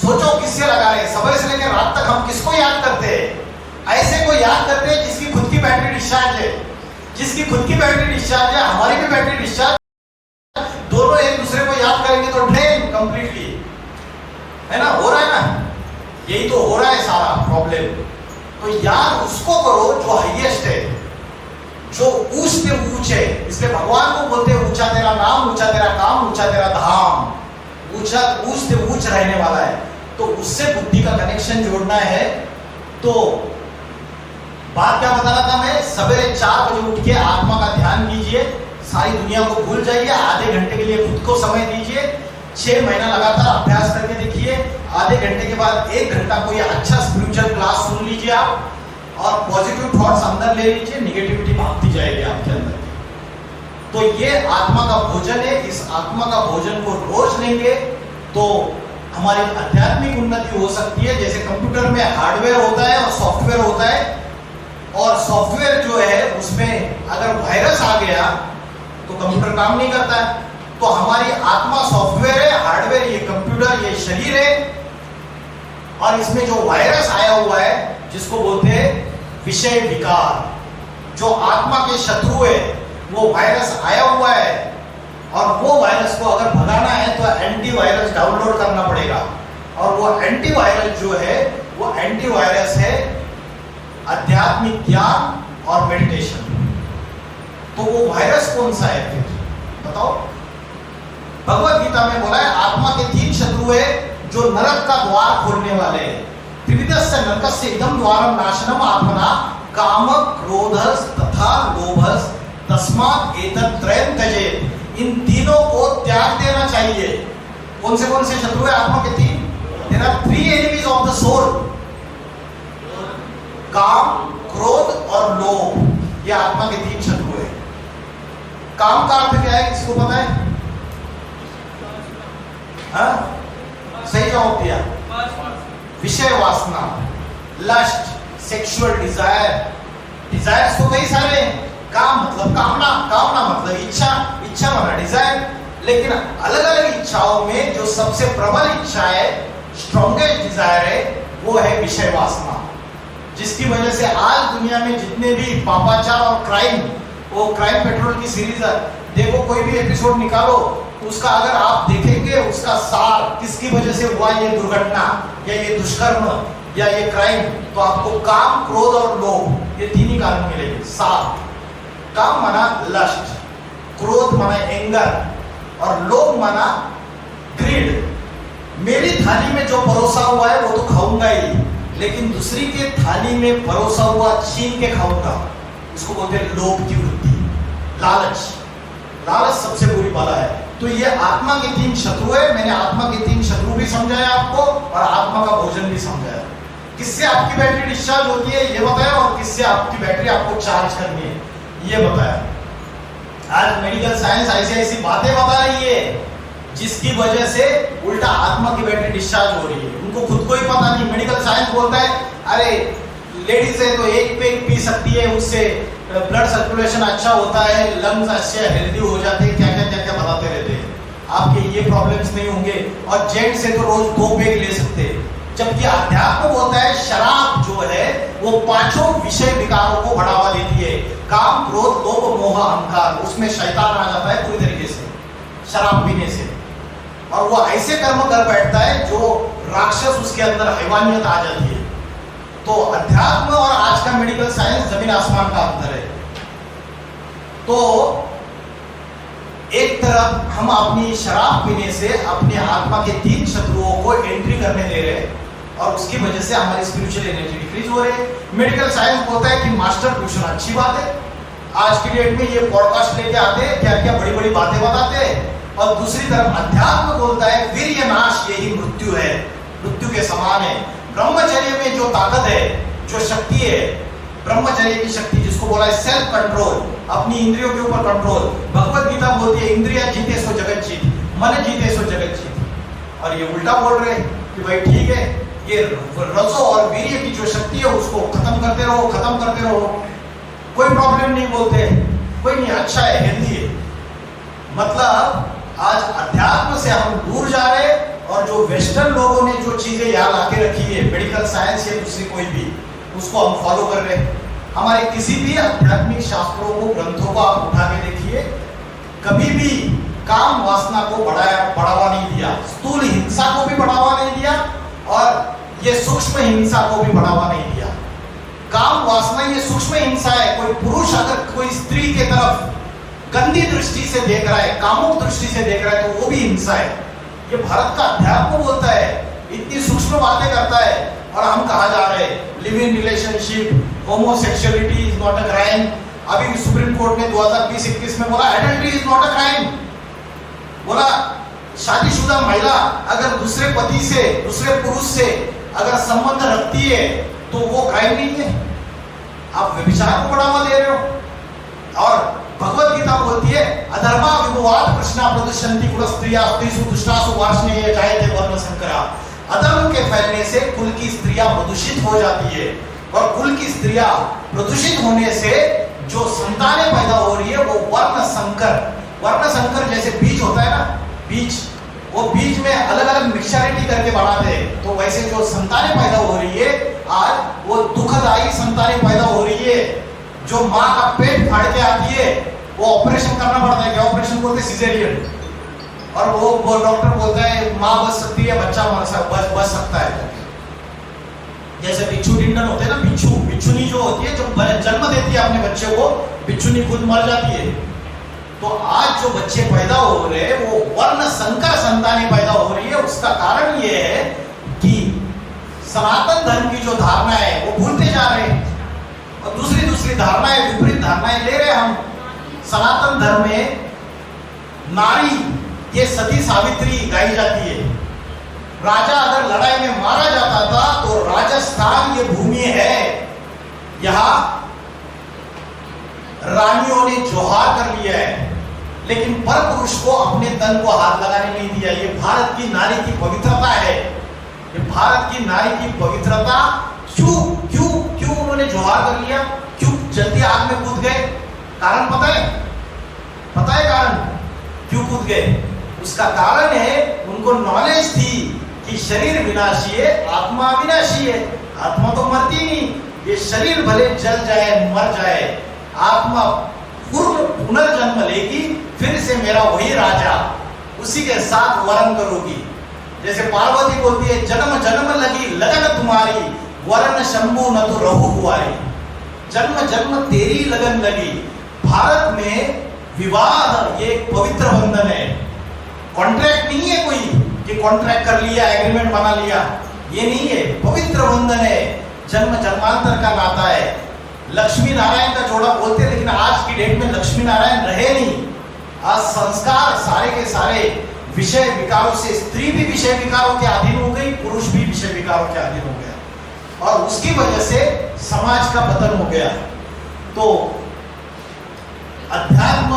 सोचो किससे लगा रहे हैं? सुबह से लेकर रात तक हम किसको याद करते हैं? ऐसे को याद करते हैं जिसकी खुद की बैटरी डिस्चार्ज है। जिसकी खुद की बैटरी डिस्चार्ज है, हमारी भी बैटरी डिस्चार्ज, दोनों एक दूसरे को याद करेंगे तो ड्रेन कंप्लीटली, है ना? हो रहा है ना? यही तो हो रहा है सारा प्रॉब्लम। तो याद उसको करो जो हाईएस्ट है, जो ऊंच से ऊंच है। इसलिए भगवान को बोलते हैं ऊंचा तेरा नाम, ऊंचा तेरा काम, ऊंचा तेरा धाम। ऊंचा ऊंच से ऊंच रहने वाला है, तो उससे बुद्धि का कनेक्शन जोड़ना है। तो बात क्या बता रहा था मैं, सवेरे 4 बजे उठ के आत्मा का ध्यान कीजिए, सारी दुनिया को भूल जाइए, आधे घंटे के लिए खुद को समय दीजिए, 6 महीना लगातार अभ्यास करके देखिए, आधे घंटे के बाद 1 घंटा कोई अच्छा स्पिरिचुअल क्लास सुन लीजिए आप, और पॉजिटिव थॉट्स अंदर ले लीजिए, निगेटिविटी भागती जाएगी आपके अंदर। तो ये आत्मा का भोजन है, इस आत्मा का भोजन को रोज लेंगे तो हमारी आध्यात्मिक उन्नति हो सकती है। जैसे कंप्यूटर में हार्डवेयर होता है और सॉफ्टवेयर होता है, और सॉफ्टवेयर जो है उसमें अगर वायरस आ गया तो कंप्यूटर काम नहीं करता है। तो हमारी आत्मा सॉफ्टवेयर है, हार्डवेयर ये कंप्यूटर, ये शरीर है, और इसमें जो वायरस आया हुआ है जिसको बोलते हैं विषय विकार, जो आत्मा के शत्रु है वो वायरस आया हुआ है, और वो वायरस को अगर भगाना है तो एंटीवायरस डाउनलोड करना पड़ेगा। और वो एंटीवायरस जो है वो एंटीवायरस है आध्यात्मिक ज्ञान और मेडिटेशन। तो वो वायरस कौन सा है फिर बताओ? भगवत गीता में बोला है आत्मा के 3 शत्रु है जो नरक का द्वार खोलने वाले हैं। त्रिविधस्य नरकस्य इदं द्वारम नाशनम आत्मना काम क्रोधस तथा लोभस तस्मात् एतत् त्रयं त्यजेत्। इन तीनों को त्याग देना चाहिए। कौन से शत्रु है आत्मा के 3? There are 3 enemies of the soul, काम, क्रोध और लोभ। ये आत्मा के 3 शत्रु है। काम का अर्थ क्या है, किसको पता है? हाँ? सही जवाब दिया, विषय वासना, लस्ट, सेक्सुअल डिजायर। डिजायर्स तो कई सारे हैं। काम मतलब कामना, कामना मतलब इच्छा, इच्छा माना डिजायर। लेकिन अलग अलग इच्छाओं में जो सबसे प्रबल इच्छा है, स्ट्रॉन्गेस्ट डिजायर है, वो है विषय वासना, जिसकी वजह से आज दुनिया में जितने भी पापाचार और क्राइम, वो क्राइम पेट्रोल की सीरीज है, देखो कोई भी एपिसोड निकालो, उसका अगर आप देखेंगे उसका सार किसकी वजह से हुआ ये दुर्घटना या ये दुष्कर्म या ये क्राइम, तो आपको काम, क्रोध और लोभ, ये 3 ही कारण मिलेंगे। सार, काम माना लस्ट, क्रोध माना एंगर, और लोभ माना ग्रीड। मेरी थाली में जो परोसा हुआ है वो तो खाऊंगा ही, लेकिन दूसरी के थाली में परोसा हुआ छीन के खाऊंगा। इसको बोलते हैं लोभ की वृत्ति, लालच। लालच सबसे बुरी बाला है। तो ये आत्मा के 3 शत्रु है। मैंने आत्मा के 3 शत्रु भी समझाया आपको, और आत्मा का भोजन भी समझाया। किससे आपकी बैटरी डिस्चार्ज होती है ये बताया, और किससे आपकी बैटरी आपको चार्ज करनी है ये बताया। आज मेडिकल साइंस ऐसी बातें बता रही है जिसकी वजह से उल्टा आत्मा की बैटरी डिस्चार्ज हो रही है। उनको खुद को ही पता नहीं। मेडिकल साइंस बोलता है अरे लेडीज है तो 1 पेग पी सकती है, उससे ब्लड सर्कुलेशन अच्छा होता है, लंग्स अच्छे हेल्दी हो जाते हैं, क्या क्या बताते रहते हैं। आपके ये प्रॉब्लम्स नहीं होंगे। और जेंट्स से तो रोज 2 पेग ले सकते हैं। जबकि अध्यात्म बोलता है शराब जो है वो 5 विषय विकारों को बढ़ावा देती है। काम, क्रोध, लोभ, मोह, अहंकार, उसमें शैतान आ जाता है पूरी तरीके से शराब पीने से, और वो ऐसे कर्म कर बैठता है जो राक्षस, उसके अंदर हैवानियत आ जाती है। तो अध्यात्म और आज का मेडिकल साइंस जमीन आसमान का अंतर है। तो एक तरफ हम अपनी शराब पीने से अपने आत्मा के 3 शत्रुओं को एंट्री करने दे रहे हैं, और उसकी वजह से हमारी स्पिरिचुअल एनर्जी डिक्रीज हो रही है। मेडिकल साइंस बोलता है कि मास्टर ट्यूशन अच्छी बात है, आज की डेट में ये पॉडकास्ट लेके आते हैं, क्या क्या बड़ी बड़ी बातें बताते हैं। और दूसरी तरफ अध्यात्म बोलता है वीर्य नाश यही मृत्यु है, मृत्यु के समान है। ब्रह्मचर्य में जो ताकत है, जो शक्ति है, ब्रह्मचर्य की शक्ति जिसको बोला है सेल्फ कंट्रोल, अपनी इंद्रियों के ऊपर कंट्रोल। भगवत गीता बोलती है इंद्रिया जीते सो जगत जीत, मन जीते सो जगत जीत। और ये उल्टा बोल रहे हैं कि भाई ठीक है, ये रसो और वीर्य की जो शक्ति है उसको खत्म करते रहो, खत्म करते रहो, कोई प्रॉब्लम नहीं बोलते, कोई नहीं, अच्छा है, हेल्दी है। मतलब आज अध्यात्म से हम दूर जा रहे हैं, और जो वेस्टर्न लोगों ने जो चीजें यहाँ लाके रखी है, मेडिकल साइंस या दूसरी कोई भी, उसको हम फॉलो कर रहे हैं। हमारे किसी भी आध्यात्मिक शास्त्रों को, ग्रंथों को आप उठा के देखिए, कभी भी काम वासना को बढ़ावा नहीं दिया, स्थूल हिंसा को भी बढ़ावा नहीं दिया, और ये सूक्ष्म हिंसा को भी बढ़ावा नहीं दिया। काम वासना ये सूक्ष्म हिंसा है। कोई पुरुष अगर कोई स्त्री के तरफ गंदी दृष्टि से देख रहा है, कामुक दृष्टि से देख रहा है, तो वो भी हिंसा है। ये भारत का अध्यात्म बोलता है, इतनी सूक्ष्म बातें करता है, और हम कहा जा रहे हैं live in relationship, homosexuality is not a crime. अभी सुप्रीम कोर्ट ने 2020-21 में बोला adultery is not a crime. बोला शादीशुदा महिला अगर दूसरे पति से, दूसरे पुरुष से अगर संबंध रखती है तो वो क्राइम नहीं है। आप व्यभिचार को बढ़ावा दे रहे हो। और भगवत गीता बोलती है अधर्मा विभवात कृष्णा प्रदुष्यन्ति कुल स्त्रिया स्त्रीषु दुष्टासु वार्ष्णेय जायते वर्ण संकरा। अधर्म के फैलने से कुल की स्त्रियां प्रदूषित हो जाती है, और कुल की स्त्रियां प्रदूषित होने से जो संतानें पैदा हो रही है वो वर्ण संकर जैसे बीज होता है ना, बीज, वो बीज में अलग अलग मिक्सचरिटी करके बनाते हैं। तो वैसे जो संतानें पैदा हो रही है आज वो दुखदायी संतानें पैदा हो रही है। जो माँ का पेट फाड़ के आती है वो ऑपरेशन करना पड़ता है, क्या ऑपरेशन बोलते हैं, सिजेरियन। और वो डॉक्टर बोलता है माँ बच सकती है, बच्चा बच सकता है। जैसे बिच्छू डिंडन होते हैं ना, बिच्छुनी जो होती है, जो जन्म देती है अपने बच्चे को, बिच्छुनी खुद मर जाती है। तो आज जो बच्चे पैदा हो रहे हैं वो वर्ण संकर संतानें पैदा हो रही है। उसका कारण ये है कि सनातन धर्म की जो धारणा है वो भूलते जा रहे हैं, और दूसरी धारणाएं, विपरीत धारणाएं ले रहे हैं हम। सनातन धर्म में नारी, ये सती सावित्री गाई जाती है। राजा अगर लड़ाई में मारा जाता था तो राजस्थान ये भूमि है, यहां रानियों ने जोहार कर लिया है, लेकिन पर पुरुष को अपने तन को हाथ लगाने नहीं दिया। ये भारत की नारी की पवित्रता है। ये भारत की नारी की पवित्रता। क्यों उन्होंने जोहार कर लिया? क्यों जल्दी आग में कूद गए? कारण पता है कारण क्यों कूद गए? उसका कारण है उनको नॉलेज थी कि शरीर विनाशी है, आत्मा अविनाशी है। आत्मा तो मरती नहीं, ये शरीर भले जल जाए, मर जाए, आत्मा पुनर्जन्म लेगी, फिर से मेरा वही राजा, उसी के साथ वरण करूंगी। जैसे पार्वती बोलती है जन्म जन्म लगी लगन तुम्हारी, वरण शंभु न तो रहु हुआरी। जन्म जन्म तेरी लगन लगी। भारत में विवाह ये एक पवित्र बंधन है, कॉन्ट्रैक्ट नहीं है कोई कि कॉन्ट्रैक्ट कर लिया, एग्रीमेंट बना लिया, ये नहीं है। पवित्र बंधन है, जन्म जन्मांतर का नाता है। लक्ष्मी नारायण का जोड़ा बोलते हैं, लेकिन आज की डेट में लक्ष्मी नारायण रहे नहीं। आज संस्कार सारे के सारे विषय विकारों से, स्त्री भी विषय विकारों के अधीन हो गई, पुरुष भी विषय विकारों के अधीन हो गया, और उसकी वजह से समाज का पतन हो गया। तो अध्यात्म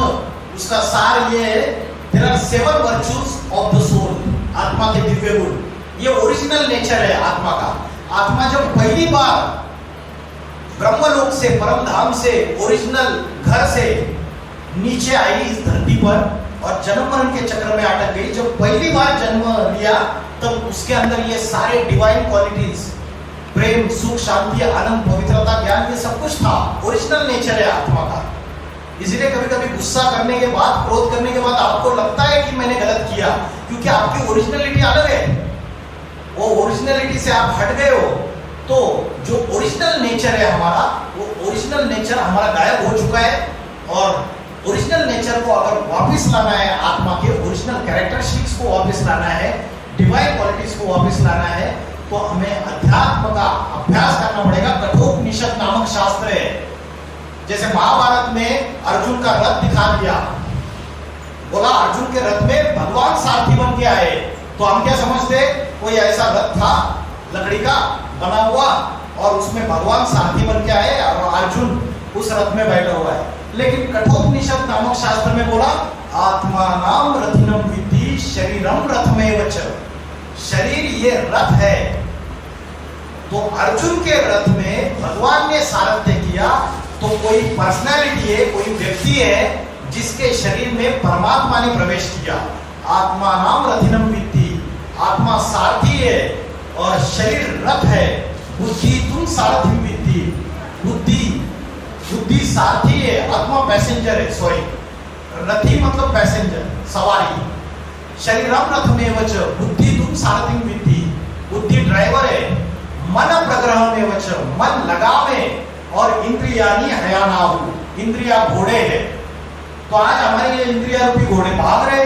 उसका सार ये है, there are 7 virtues of the soul, आत्मा के दिव्य गुण। ये ओरिजिनल नेचर है आत्मा का। आत्मा जब पहली बार ब्रह्मलोक से, परम धाम से, ओरिजिनल घर से नीचे आई इस धरती पर और जन्म मरण के चक्र में अटक गई। जब पहली बार जन्म लिया तब उसके अंदर ये सारे डिवाइन क्वालिटीज, प्रेम, सुख, शांति, आनंद, पवित्रता, ज्ञान, ये सब कुछ था। ओरिजिनल नेचर है आत्मा का। इसलिए कभी कभी गुस्सा करने के बाद, क्रोध करने के बाद आपको लगता है कि मैंने गलत किया, क्योंकि आपकी ओरिजिनलिटी अलग है। वो ओरिजिनलिटी से आप हट गए हो, तो जो ओरिजिनल नेचर है हमारा, वो ओरिजिनल नेचर हमारा गायब हो चुका है। और ओरिजिनल नेचर को अगर वापस लाना है, आत्मा के ओरिजिनल कैरेक्टरिस्टिक्स को वापस लाना है, डिवाइन क्वालिटीज को वापस लाना है, तो हमें अध्यात्म का अभ्यास करना पड़ेगा। कठोपनिषद नामक शास्त्र है। जैसे महाभारत में अर्जुन का रथ दिखा दिया, बोला अर्जुन के रथ में भगवान सारथी बन के आए, तो हम क्या समझते, कोई ऐसा रथ था लकड़ी का बना हुआ और उसमें भगवान सारथी बन के आए और अर्जुन उस रथ में बैठा हुआ है। लेकिन कठोपनिषद नामक शास्त्र में बोला आत्मा नाम रथिनम विद्धि शरीरम रथमेव च। शरीर ये रथ है। तो अर्जुन के रथ में भगवान ने सारथ्य किया, तो कोई पर्सनालिटी है, कोई व्यक्ति है जिसके शरीर में परमात्मा ने प्रवेश किया। आत्मा नाम रथिनम विद्धि, आत्मा सारथी है और शरीर रथ है। बुद्धि तुम सारथी विद्धि, बुद्धि सारथी है, आत्मा पैसेंजर है, सॉरी रथी मतलब पैसेंजर, सवारी। शरीरम रथमेव च, बुद्धि तुम सारथी विद्धि, बुद्धि ड्राइवर है। मन प्रग्रहमेव च, मन लगावे, और इंद्रियानी हयानाहु, इंद्रिया घोड़े है। तो आज हमारे ये इंद्रिया रूपी घोड़े भाग रहे,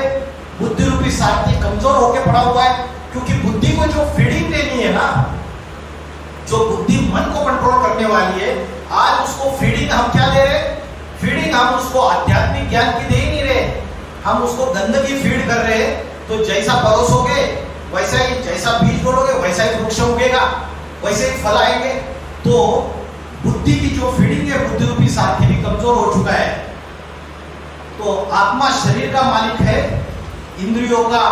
बुद्धि रूपी सारथी कमजोर होकर पड़ा हुआ है, क्योंकि बुद्धि को जो फीडिंग देनी है ना, जो बुद्धि मन को कंट्रोल करने वाली है, आज उसको फीडिंग हम क्या दे रहे? फीडिंग हम उसको आध्यात्मिक ज्ञान की दे ही नहीं रहे, हम उसको गंदगी फीड कर रहे हैं। तो जैसा परोसोगे वैसा ही, जैसा बीज बोलोगे वैसा ही वृक्ष उगेगा, वैसे ही फल आएंगे। तो बुद्धि की जो फीडिंग है, बुद्धि रूपी सारथी भी कमजोर हो चुका है। तो आत्मा शरीर का मालिक है, इंद्रियों का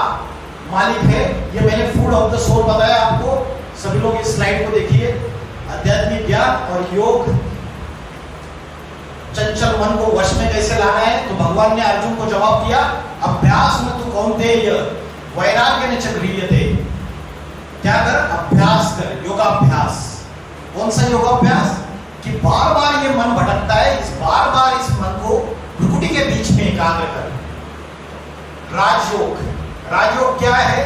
मालिक है। ये मैंने फूड ऑफ द सोल बताया आपको। सभी लोग इस स्लाइड को देखिए। आध्यात्मिक ज्ञान और योग, चंचल मन को वश में कैसे लाना है। तो भगवान ने अर्जुन को जवाब दिया, अभ्यास में तू कौन्तेय वैराग्य ने चक्रियते, क्या कर? अभ्यास कर, योगाभ्यास। कौन सा योगाभ्यास? कि बार बार ये मन भटकता है, इस बार बार इस मन को भ्रुकुटी के बीच में एकाग्र कर। राजयोग, राजयोग क्या है?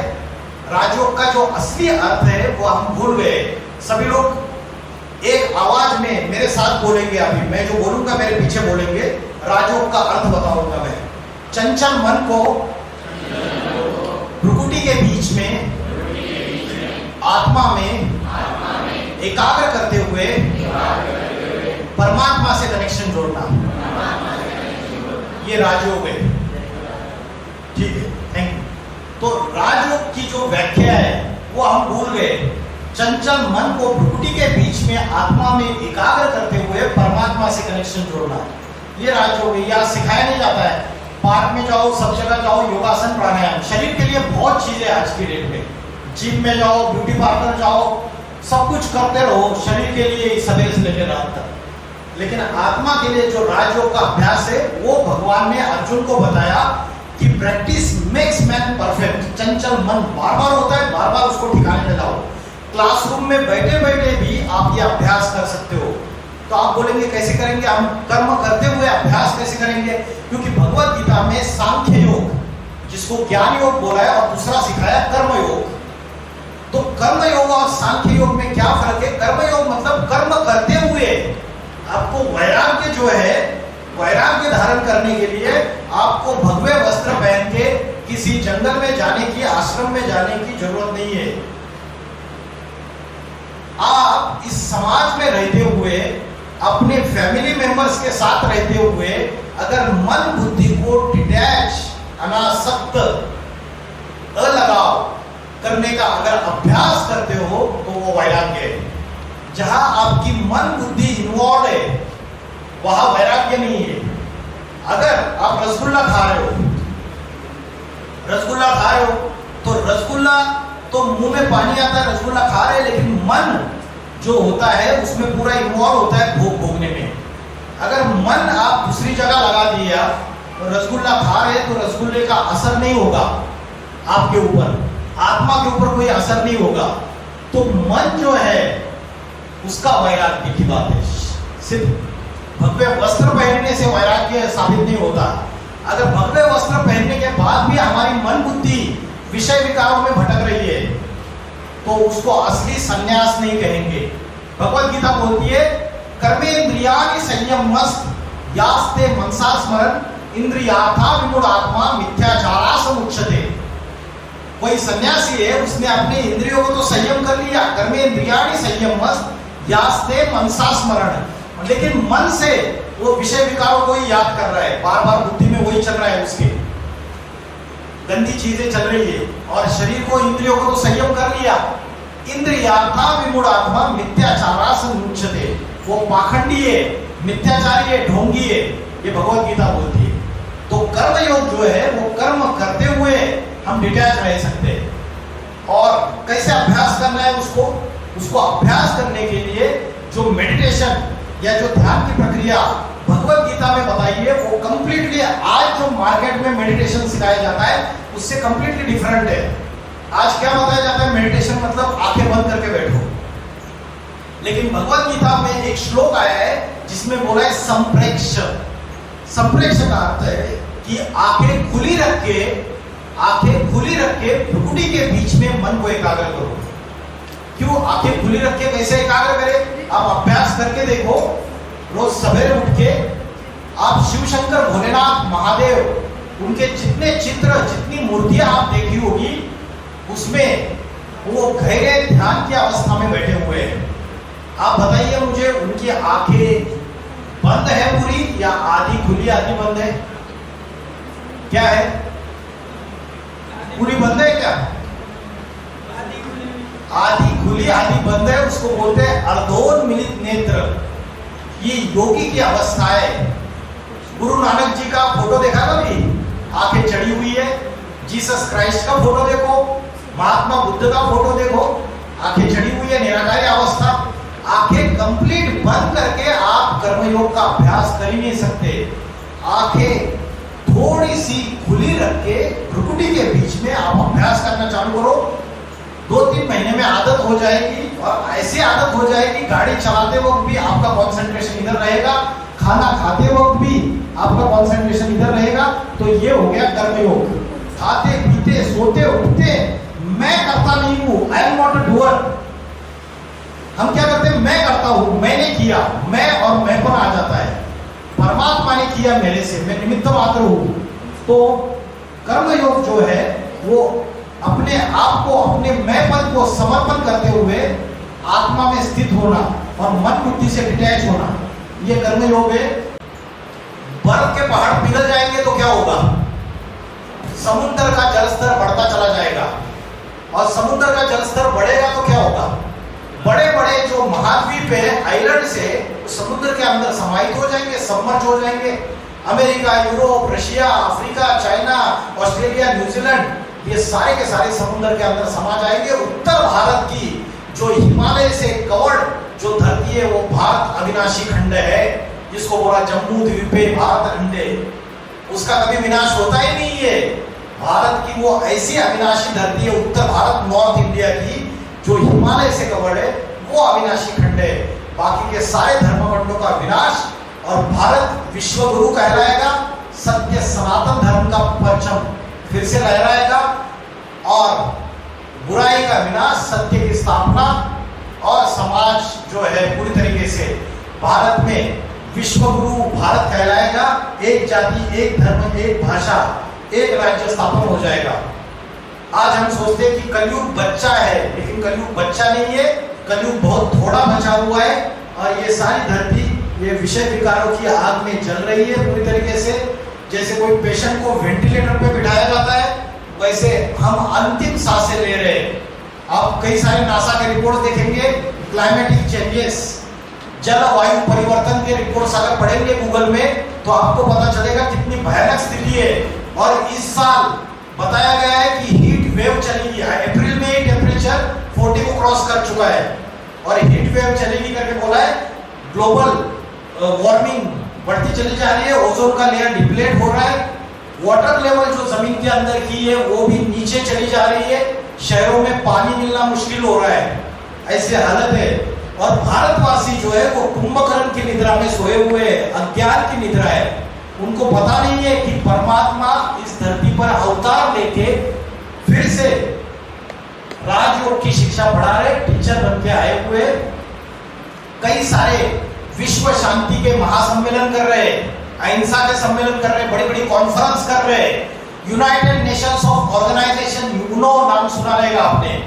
राजयोग का जो असली अर्थ है वो हम भूल गए। सभी लोग एक आवाज में मेरे साथ बोलेंगे। अभी मैं जो बोलूंगा मेरे पीछे बोलेंगे। राजयोग का अर्थ बताऊंगा मैं। चंचल मन को भ्रुकुटी के बीच में आत्मा में एकाग्र करते हुए परमात्मा से कनेक्शन जोड़ना, ये राजयोग है। ठीक है, थैंक यू। तो राजयोग की जो व्याख्या है वो हम भूल गए। चंचल मन को भ्रुकुटी के बीच में आत्मा में एकाग्र करते हुए परमात्मा से कनेक्शन जोड़ना, ये राजयोग है। यहाँ सिखाया नहीं जाता है। पार्क में जाओ, सब जगह जाओ, योगासन प्राणायाम शरीर के लिए बहुत चीजें आज की डेट में। जिम में जाओ, ब्यूटी पार्लर जाओ, सब कुछ करते रहो शरीर के लिए सवेरे से लेकर रात तक। लेकिन आत्मा के लिए जो राजयोग का अभ्यास है वो भगवान ने अर्जुन को बताया कि प्रैक्टिस मेक्स मैन परफेक्ट। चंचल मन बार बार होता है, बार बार उसको ठिकाने लगाओ। क्लासरूम में बैठे बैठे भी आप ये अभ्यास कर सकते हो। तो आप बोलेंगे कैसे करेंगे? हम कर्म करते हुए अभ्यास कैसे करेंगे? क्योंकि भगवत गीता में सांख्य योग, जिसको ज्ञान योग बोला है, और दूसरा सिखाया कर्म योग। तो कर्म योग और सांख्य योग में क्या फर्क है? कर्म योग मतलब कर्म करते हुए आपको वैराग्य जो है, वैराग्य धारण करने के लिए आपको भगवे वस्त्र पहन के किसी जंगल में जाने की, आश्रम में जाने की जरूरत नहीं है। आप इस समाज में रहते हुए, अपने फैमिली मेंबर्स के साथ रहते हुए, अगर मन बुद्धि को डिटैच, अनासक्त, अलगाव करने का अगर अभ्यास करते हो तो वो वैराग्य है। जहां आपकी मन बुद्धि इन्वॉल्व है वहां वैराग्य नहीं है। अगर आप रसगुल्ला खा रहे हो, रसगुल्ला खा रहे हो तो रसगुल्ला तो मुंह में पानी आता है, रसगुल्ला खा रहे हैं, लेकिन मन जो होता है उसमें पूरा इन्वॉल्व होता है भोग भोगने में। अगर मन आप दूसरी जगह लगा दिया तो रसगुल्ला खा रहे हैं तो रसगुल्ले का असर नहीं होगा आपके ऊपर, आत्मा के ऊपर कोई असर नहीं होगा। तो मन जो है उसका वैराग्य की बात है। सिर्फ भगवे वस्त्र पहनने से वैराग्य साबित नहीं होता। अगर भगवे वस्त्र पहनने के बाद भी हमारी मन बुद्धि विषय विकारों में भटक रही है तो उसको असली संन्यास नहीं कहेंगे। भगवत गीता बोलती है, कर्मेन्द्रियाणि संयमस्त यास्ते मनसा स्मरण इंद्रियार्था विमूढ़ आत्मा मिथ्याचारा समुच्यते। कोई सन्यासी है, उसने अपने इंद्रियों को तो संयम कर लिया, कर्मेन्द्रियाणि संयमस्त यास्ते मनसा स्मरण, लेकिन मन से वो विषय विकारों को ही याद कर रहा है, बार बार बुद्धि में वही चल रहा है, उसके गंदी चीजें चल रही है। और शरीर को, इंद्रियों को तो संयम कर लिया। इंद्रियार्था विमूढ़ आत्मा मिथ्याचारा समुच्यते, वो पाखंडी है, मिथ्याचारी है, ढोंगी है, ये भगवत गीता बोलती है। तो कर्म योग जो है वो कर्म करते हुए हम डिटैच रह सकते हैं। और कैसे अभ्यास करना है उसको अभ्यास करने के लिए जो मेडिटेशन या जो ध्यान की प्रक्रिया भगवत गीता में बताई है वो कंप्लीटली आज जो मार्केट में मेडिटेशन सिखाया जाता है उससे कंप्लीटली डिफरेंट है। आज क्या बताया जाता है? मेडिटेशन मतलब आंखें बंद करके बैठो। लेकिन भगवत गीता में एक श्लोक आया है जिसमें बोला है संप्रेक्ष। संप्रेक्ष का अर्थ है कि आंखें खुली रख के भ्रुकुटी के बीच में मन को एकाग्र करो। क्यों आंखें खुली रख के कैसे एकाग्र करें? आप अभ्यास करके देखो। रोज सवेरे उठ के आप शिव शंकर, भोलेनाथ, महादेव, उनके जितने चित्र, जितनी मूर्तियां आप देखी होगी उसमें वो गहरे ध्यान की अवस्था में बैठे हुए हैं। आप बताइए मुझे, उनकी आंखें बंद है पूरी या आधी खुली आधी बंद है? क्या है? पूरी बंद है क्या? आधी खुली आधी बंद है, उसको बोलते हैं अर्धोन्मिलित नेत्र। ये योगी की अवस्था है। गुरु नानक जी का फोटो देखा ना भी, आंखें चढ़ी हुई है। जीसस क्राइस्ट का फोटो देखो, महात्मा बुद्ध का फोटो देखो, आंखें चढ़ी हुई है, निराकारी अवस्था। आंखें कंप्लीट बंद करके आप कर्मयोग का अभ्यास कर ही नहीं सकते। आंखें थोड़ी सी खुली रख के भ्रुकुटी के बीच में आप अभ्यास करना चालू करो। 2-3 महीने में आदत हो जाएगी, और ऐसी आदत हो जाएगी गाड़ी चलाते वक्त भी आपका कंसंट्रेशन इधर रहेगा, खाना खाते वक्त भी आपका कंसंट्रेशन इधर रहेगा। तो ये हो गया कर्मयोग। खाते पीते सोते उठते मैं करता नहीं हूं, I am not a doer. हम क्या करते हैं? मैं करता हूं, मैंने किया, मैं और मैंपन आ जाता है। परमात्मा ने किया मेरे से, मैं निमित्त मात्र हूं। तो कर्मयोग जो है वो अपने आप को, अपने मैंपन को समर्पण करते हुए आत्मा में स्थित होना और मन बुद्धि से डिटैच होना, ये कर्मयोग है। बर्फ के पहाड़ पिघल जाएंगे तो क्या होगा? समुद्र का जलस्तर बढ़ता चला जाएगा, और समुद्र का जलस्तर बढ़ेगा तो क्या होगा? बड़े बड़े जो महाद्वीप है, आइलैंड से समुद्र के अंदर समाहित हो जाएंगे, सबमर्ज हो जाएंगे। America, Europe, Russia, Africa, China, Australia, New Zealand, ये सारे के सारे समुद्र के अंदर समा जाएंगे। उत्तर भारत की जो हिमालय से कवर्ड जो धरती है वो भारत अविनाशी खंड है, जिसको बोला जम्मू द्वीपे भारत खंडे, उसका कभी विनाश होता ही नहीं है। भारत की वो ऐसी अविनाशी धरती है, उत्तर भारत, नॉर्थ इंडिया की जो हिमालय से कवर्ड है, वो अविनाशी खंड है। बाकी के सारे धर्मखंडों का विनाश, और भारत विश्व गुरु कहलाएगा। सत्य सनातन धर्म का परचम फिर से लहराएगा, और बुराई का विनाश, सत्य की स्थापना, और समाज जो है पूरी तरीके से भारत में विश्व गुरु भारत कहलाएगा। एक जाति, एक धर्म, एक भाषा, एक राज्य स्थापन हो जाएगा। आज हम सोचते हैं कि कलयुग बच्चा है, लेकिन कलयुग बच्चा नहीं है, कलयुग बहुत थोड़ा बचा हुआ है। और ये सारी धरती ये विषय विकारों की आग में जल रही है पूरी तरीके से। जैसे कोई पेशेंट को वेंटिलेटर पे बिठाया जाता है, वैसे हम अंतिम सांसें ले रहे हैं। आप कई सारे नासा के रिपोर्ट देखेंगे, क्लाइमेटिक चेंजेस, जलवायु परिवर्तन के रिपोर्ट्स अगर पढ़ेंगे गूगल में तो आपको पता चलेगा कितनी भयानक स्थिति है। और इस साल बताया गया है कि हीट वेव चलेगी। अप्रैल में टेम्परेचर 40 को क्रॉस कर चुका है, और हीट वेव चलेगी करके बोला है। ग्लोबल वार्मिंग बढ़ती चली जा रही है, ओजोन का लेयर डिप्लेट हो रहा है, वाटर लेवल जो जमीन के अंदर की है वो भी नीचे चली जा रही है, शहरों में पानी मिलना मुश्किल हो रहा है, ऐसी हालत है। और भारतवासी जो है वो कुंभकर्ण की निद्रा में सोए हुए हैं, अज्ञान की निद्रा है। उनको पता नहीं है कि परमात्मा इस धरती पर अवतार लेके फिर से राजयोग की शिक्षा पढ़ा रहे, टीचर बन के आए हुए। कई सारे विश्व शांति के महासम्मेलन कर रहे, अहिंसा के सम्मेलन कर रहे, बड़ी बड़ी कॉन्फ्रेंस कर रहे। United Nations of Organization, UNO नाम सुना रहेगा आपने।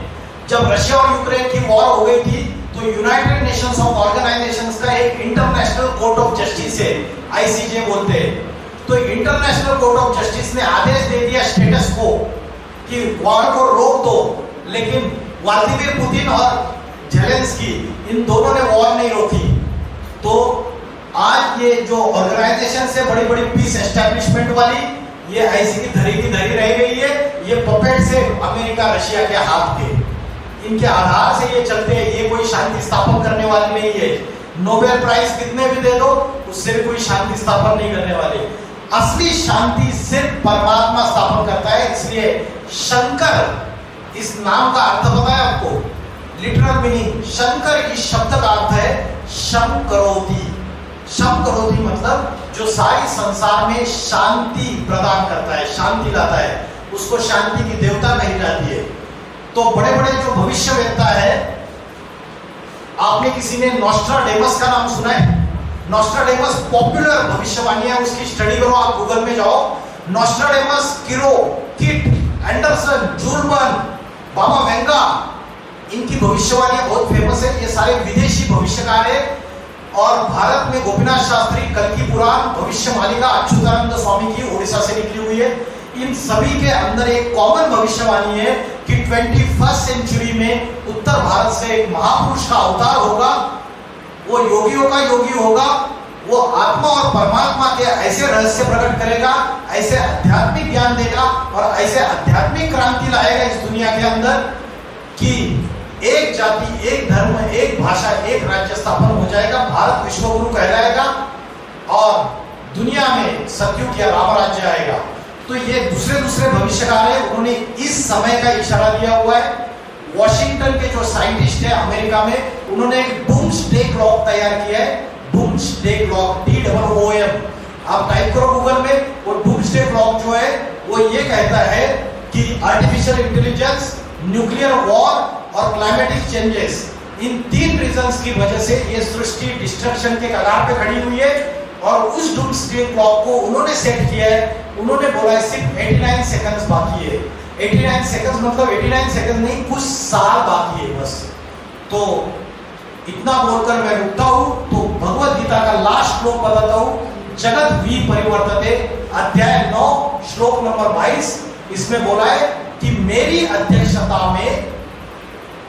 जब रशिया और यूक्रेन की वॉर हो गई थी तो यूनाइटेड नेशंस ऑफ ऑर्गेनाइजेशंस का एक इंटरनेशनल कोर्ट ऑफ जस्टिस है, आईसीजे बोलते हैं। तो इंटरनेशनल कोर्ट ऑफ जस्टिस ने आदेश दे दिया स्टेटस को कि वॉर को रोक दो, लेकिन व्लादिमीर पुतिन और जेलेंस्की इन दोनों ने वॉर नहीं रोकी। तो आज ये जो ऑर्गेनाइजेशन से बड़ी बड़ी पीस एस्टैब्लिशमेंट वाली, ये ऐसी की धरी रह गई है। ये पपेट से अमेरिका रशिया के हाथ के, इनके आधार से ये चलते हैं। ये कोई शांति स्थापन करने वाले नहीं है। नोबेल प्राइज कितने भी दे दो, उससे भी कोई शांति स्थापन नहीं करने वाले। असली शांति सिर्फ परमात्मा स्थापन करता है। इसलिए शंकर इस नाम का अर्थ पता है आपको? लिटरल मीनिंग शंकर इस शब्द का अर्थ है शम करोति। शम करोति मतलब जो सारी संसार में शांति प्रदान करता है, शांति लाता है, उसको शांति की देवता कही जाती है। तो बड़े बड़े जो भविष्यवेत्ता है, आपने किसी ने नॉस्ट्राडेमस का नाम सुना है? नॉस्ट्राडेमस पॉपुलर भविष्यवाणी है, उसकी स्टडी करो, आप गूगल में जाओ। नॉस्ट्राडेमस, किरो, किट, एंडरसन, जुर्मन, बाबा वेंगा, इनकी भविष्यवाणी बहुत फेमस है। ये सारे विदेशी भविष्यकार है और भारत में गोपीनाथ शास्त्री, कल्कि पुराण, भविष्य मालिका अच्युतानंद स्वामी की ओडिशा से निकली हुई है। इन सभी के अंदर एक कॉमन भविष्यवाणी है कि 21st सेंचुरी में उत्तर भारत से एक महापुरुष का अवतार होगा। वो योगियों का योगी होगा। वो आत्मा और परमात्मा के ऐसे रहस्य प्रकट करेगा, ऐसे आध्यात्मिक ज्ञान देगा और ऐसे आध्यात्मिक क्रांति लाएगा इस दुनिया के अंदर कि एक जाति, एक धर्म, एक भाषा, एक राज्य स्थापन हो जाएगा। भारत विश्वगुरु कहलाएगा और दुनिया में सतयुग या राम राज्य आएगा। तो ये दूसरे भविष्यकार है, उन्होंने इस समय का इशारा दिया हुआ है। वॉशिंगटन के जो साइंटिस्ट है अमेरिका में, उन्होंने एक डूम्सडे क्लॉक तैयार किया है। डूम्सडे क्लॉक, DOOM, आप टाइप करो गूगल में। वो डूम्सडे क्लॉक जो है वो ये कहता है कि आर्टिफिशियल इंटेलिजेंस, न्यूक्लियर वॉर और क्लाइमेटिक चेंजेस, इन 3 रीजंस की वजह से ये सृष्टि डिस्ट्रक्शन के कगार पे खड़ी हुई है। और उस डूम्सडे क्लॉक को उन्होंने सेट किया है। उन्होंने बोला है सिर्फ 89 सेकंड्स बाकी है। 89 सेकंड्स मतलब 89 सेकंड नहीं, कुछ साल बाकी है बस। तो इतना बोलकर मैं रुकता हूं। तो भगवत गीता का लास्ट श्लोक बताता हूं। जगत भी परिवर्तते, अध्याय 9 श्लोक नंबर 22। इसमें बोला है कि मेरी अध्यक्षता में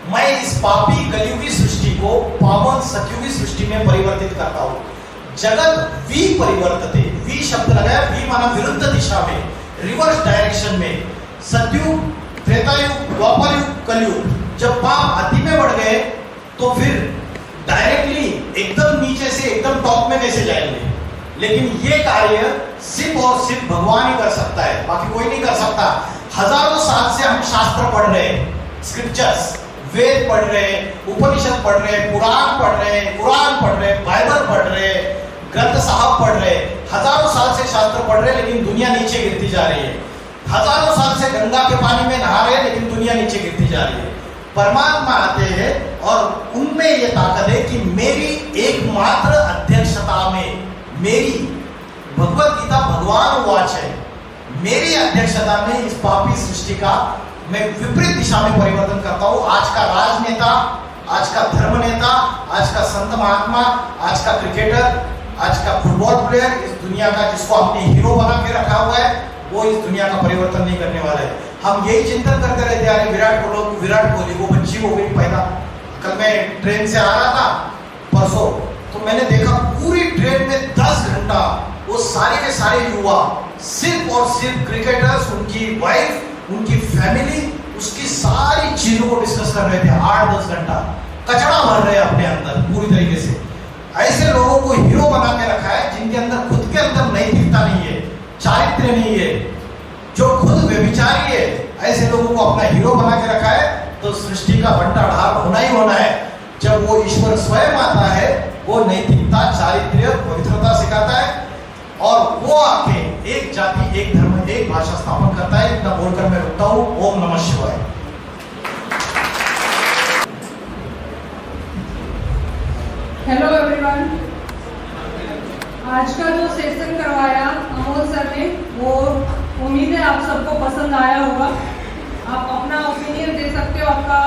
मैं इस पापी कलियुगी सृष्टि को पावन सतयुगी सृष्टि में परिवर्तित करता हूं। जगत वी परिवर्तते, वी शब्द लगाया, वी माना विरुद्ध दिशा में, रिवर्स डायरेक्शन में। सतयुग, त्रेतायुग, द्वापर युग, कलयुग। जब पाप अति में बढ़ गए तो फिर डायरेक्टली एकदम नीचे से एकदम टॉप में कैसे जाएंगे? लेकिन ये कार्य सिर्फ और सिर्फ भगवान ही कर सकता है, बाकी कोई नहीं कर सकता। हजारों साल से हम शास्त्र पढ़ रहे हैं, स्क्रिप्चर्स, वेद पढ़ रहे हैं, उपनिषद पढ़ रहे हैं, पुराण पढ़ रहे हैं, कुरान पढ़ रहे हैं, बाइबल पढ़ रहे हैं, ग्रंथ साहब पढ़ रहे हैं। हजारों साल से शास्त्र पढ़ रहे हैं लेकिन दुनिया नीचे गिरती जा रही है। हजारों साल से गंगा के पानी में नहा रहे हैं लेकिन दुनिया नीचे गिरती जा रही है। परमात्मा आते हैं और उनमें यह ताकत है कि मेरी एकमात्र अध्यक्षता में, मेरी भगवत गीता भगवान वाच है, मेरी अध्यक्षता में इस पापी सृष्टि का मैं विपरीत दिशा में परिवर्तन करता हूं। आज का राजनेता, आज का धर्म नेता, आज का संत महात्मा, आज का क्रिकेटर, आज का फुटबॉल प्लेयर, इस दुनिया का जिसको हमने हीरो बना के रखा हुआ है, वो इस दुनिया का परिवर्तन नहीं करने वाला है। हम यही चिंतन करते रहते हैं, अरे विराट कोहली वो बच्ची हो गई पैदा। कल मैं ट्रेन से आ रहा था परसों, तो मैंने देखा पूरी ट्रेन में 10 घंटा वो सारे के सारे युवा सिर्फ और सिर्फ क्रिकेटर्स, उनकी वाइफ, उनकी फैमिली, उसकी सारी चीजों को डिस्कस कर रहे थे। 8-10 घंटा कचरा भर रहे हैं अपने अंदर पूरी तरीके से। ऐसे लोगों को हीरो बना के रखा है जिनके अंदर खुद के अंदर नैतिकता नहीं है, चारित्र्य नहीं है, जो खुद व्यभिचारी है। ऐसे लोगों को अपना हीरो बना के रखा है। तो सृष्टि का बंटाढार होना ही होना है। जब वो ईश्वर स्वयं आता है, वो नैतिकता, चारित्र्य, पवित्रता सिखाता है और वो आके एक जाति, एक धर्म, एक भाषा स्थापन करता है। इतना बोलकर मैं रुकता हूं। ओम नमः शिवाय। Hello everyone. आज का जो सेशन करवाया अमोल सर ने, वो उम्मीद है आप सबको पसंद आया होगा। आप अपना ओपिनियन दे सकते हो, आपका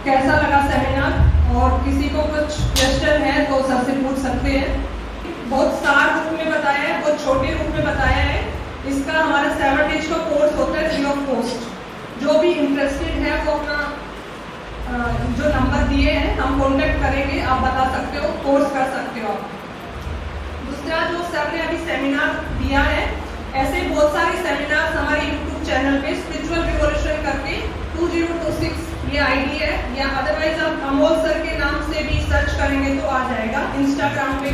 कैसा लगा सेमिनार, और किसी को कुछ क्वेश्चन है तो सर से पूछ सकते हैं। बहुत सार रूप में बताया है, बहुत छोटे रूप में बताया है। इसका हमारा 7 डेज का कोर्स होता है फ्री ऑफ कॉस्ट। जो भी इंटरेस्टेड है वो अपना जो नंबर दिए हैं हम कॉन्टेक्ट करेंगे, आप बता सकते हो, कोर्स कर सकते हो आप। दूसरा जो सर ने अभी सेमिनार दिया है, ऐसे बहुत सारे सेमिनार्स हमारे यूट्यूब चैनल पे स्पिरिचुअल रिवॉल्यूशन करके 2026 ये आईडी है, या अदरवाइज आप अमोल सर के नाम से भी सर्च करेंगे तो आ जाएगा। इंस्टाग्राम पे,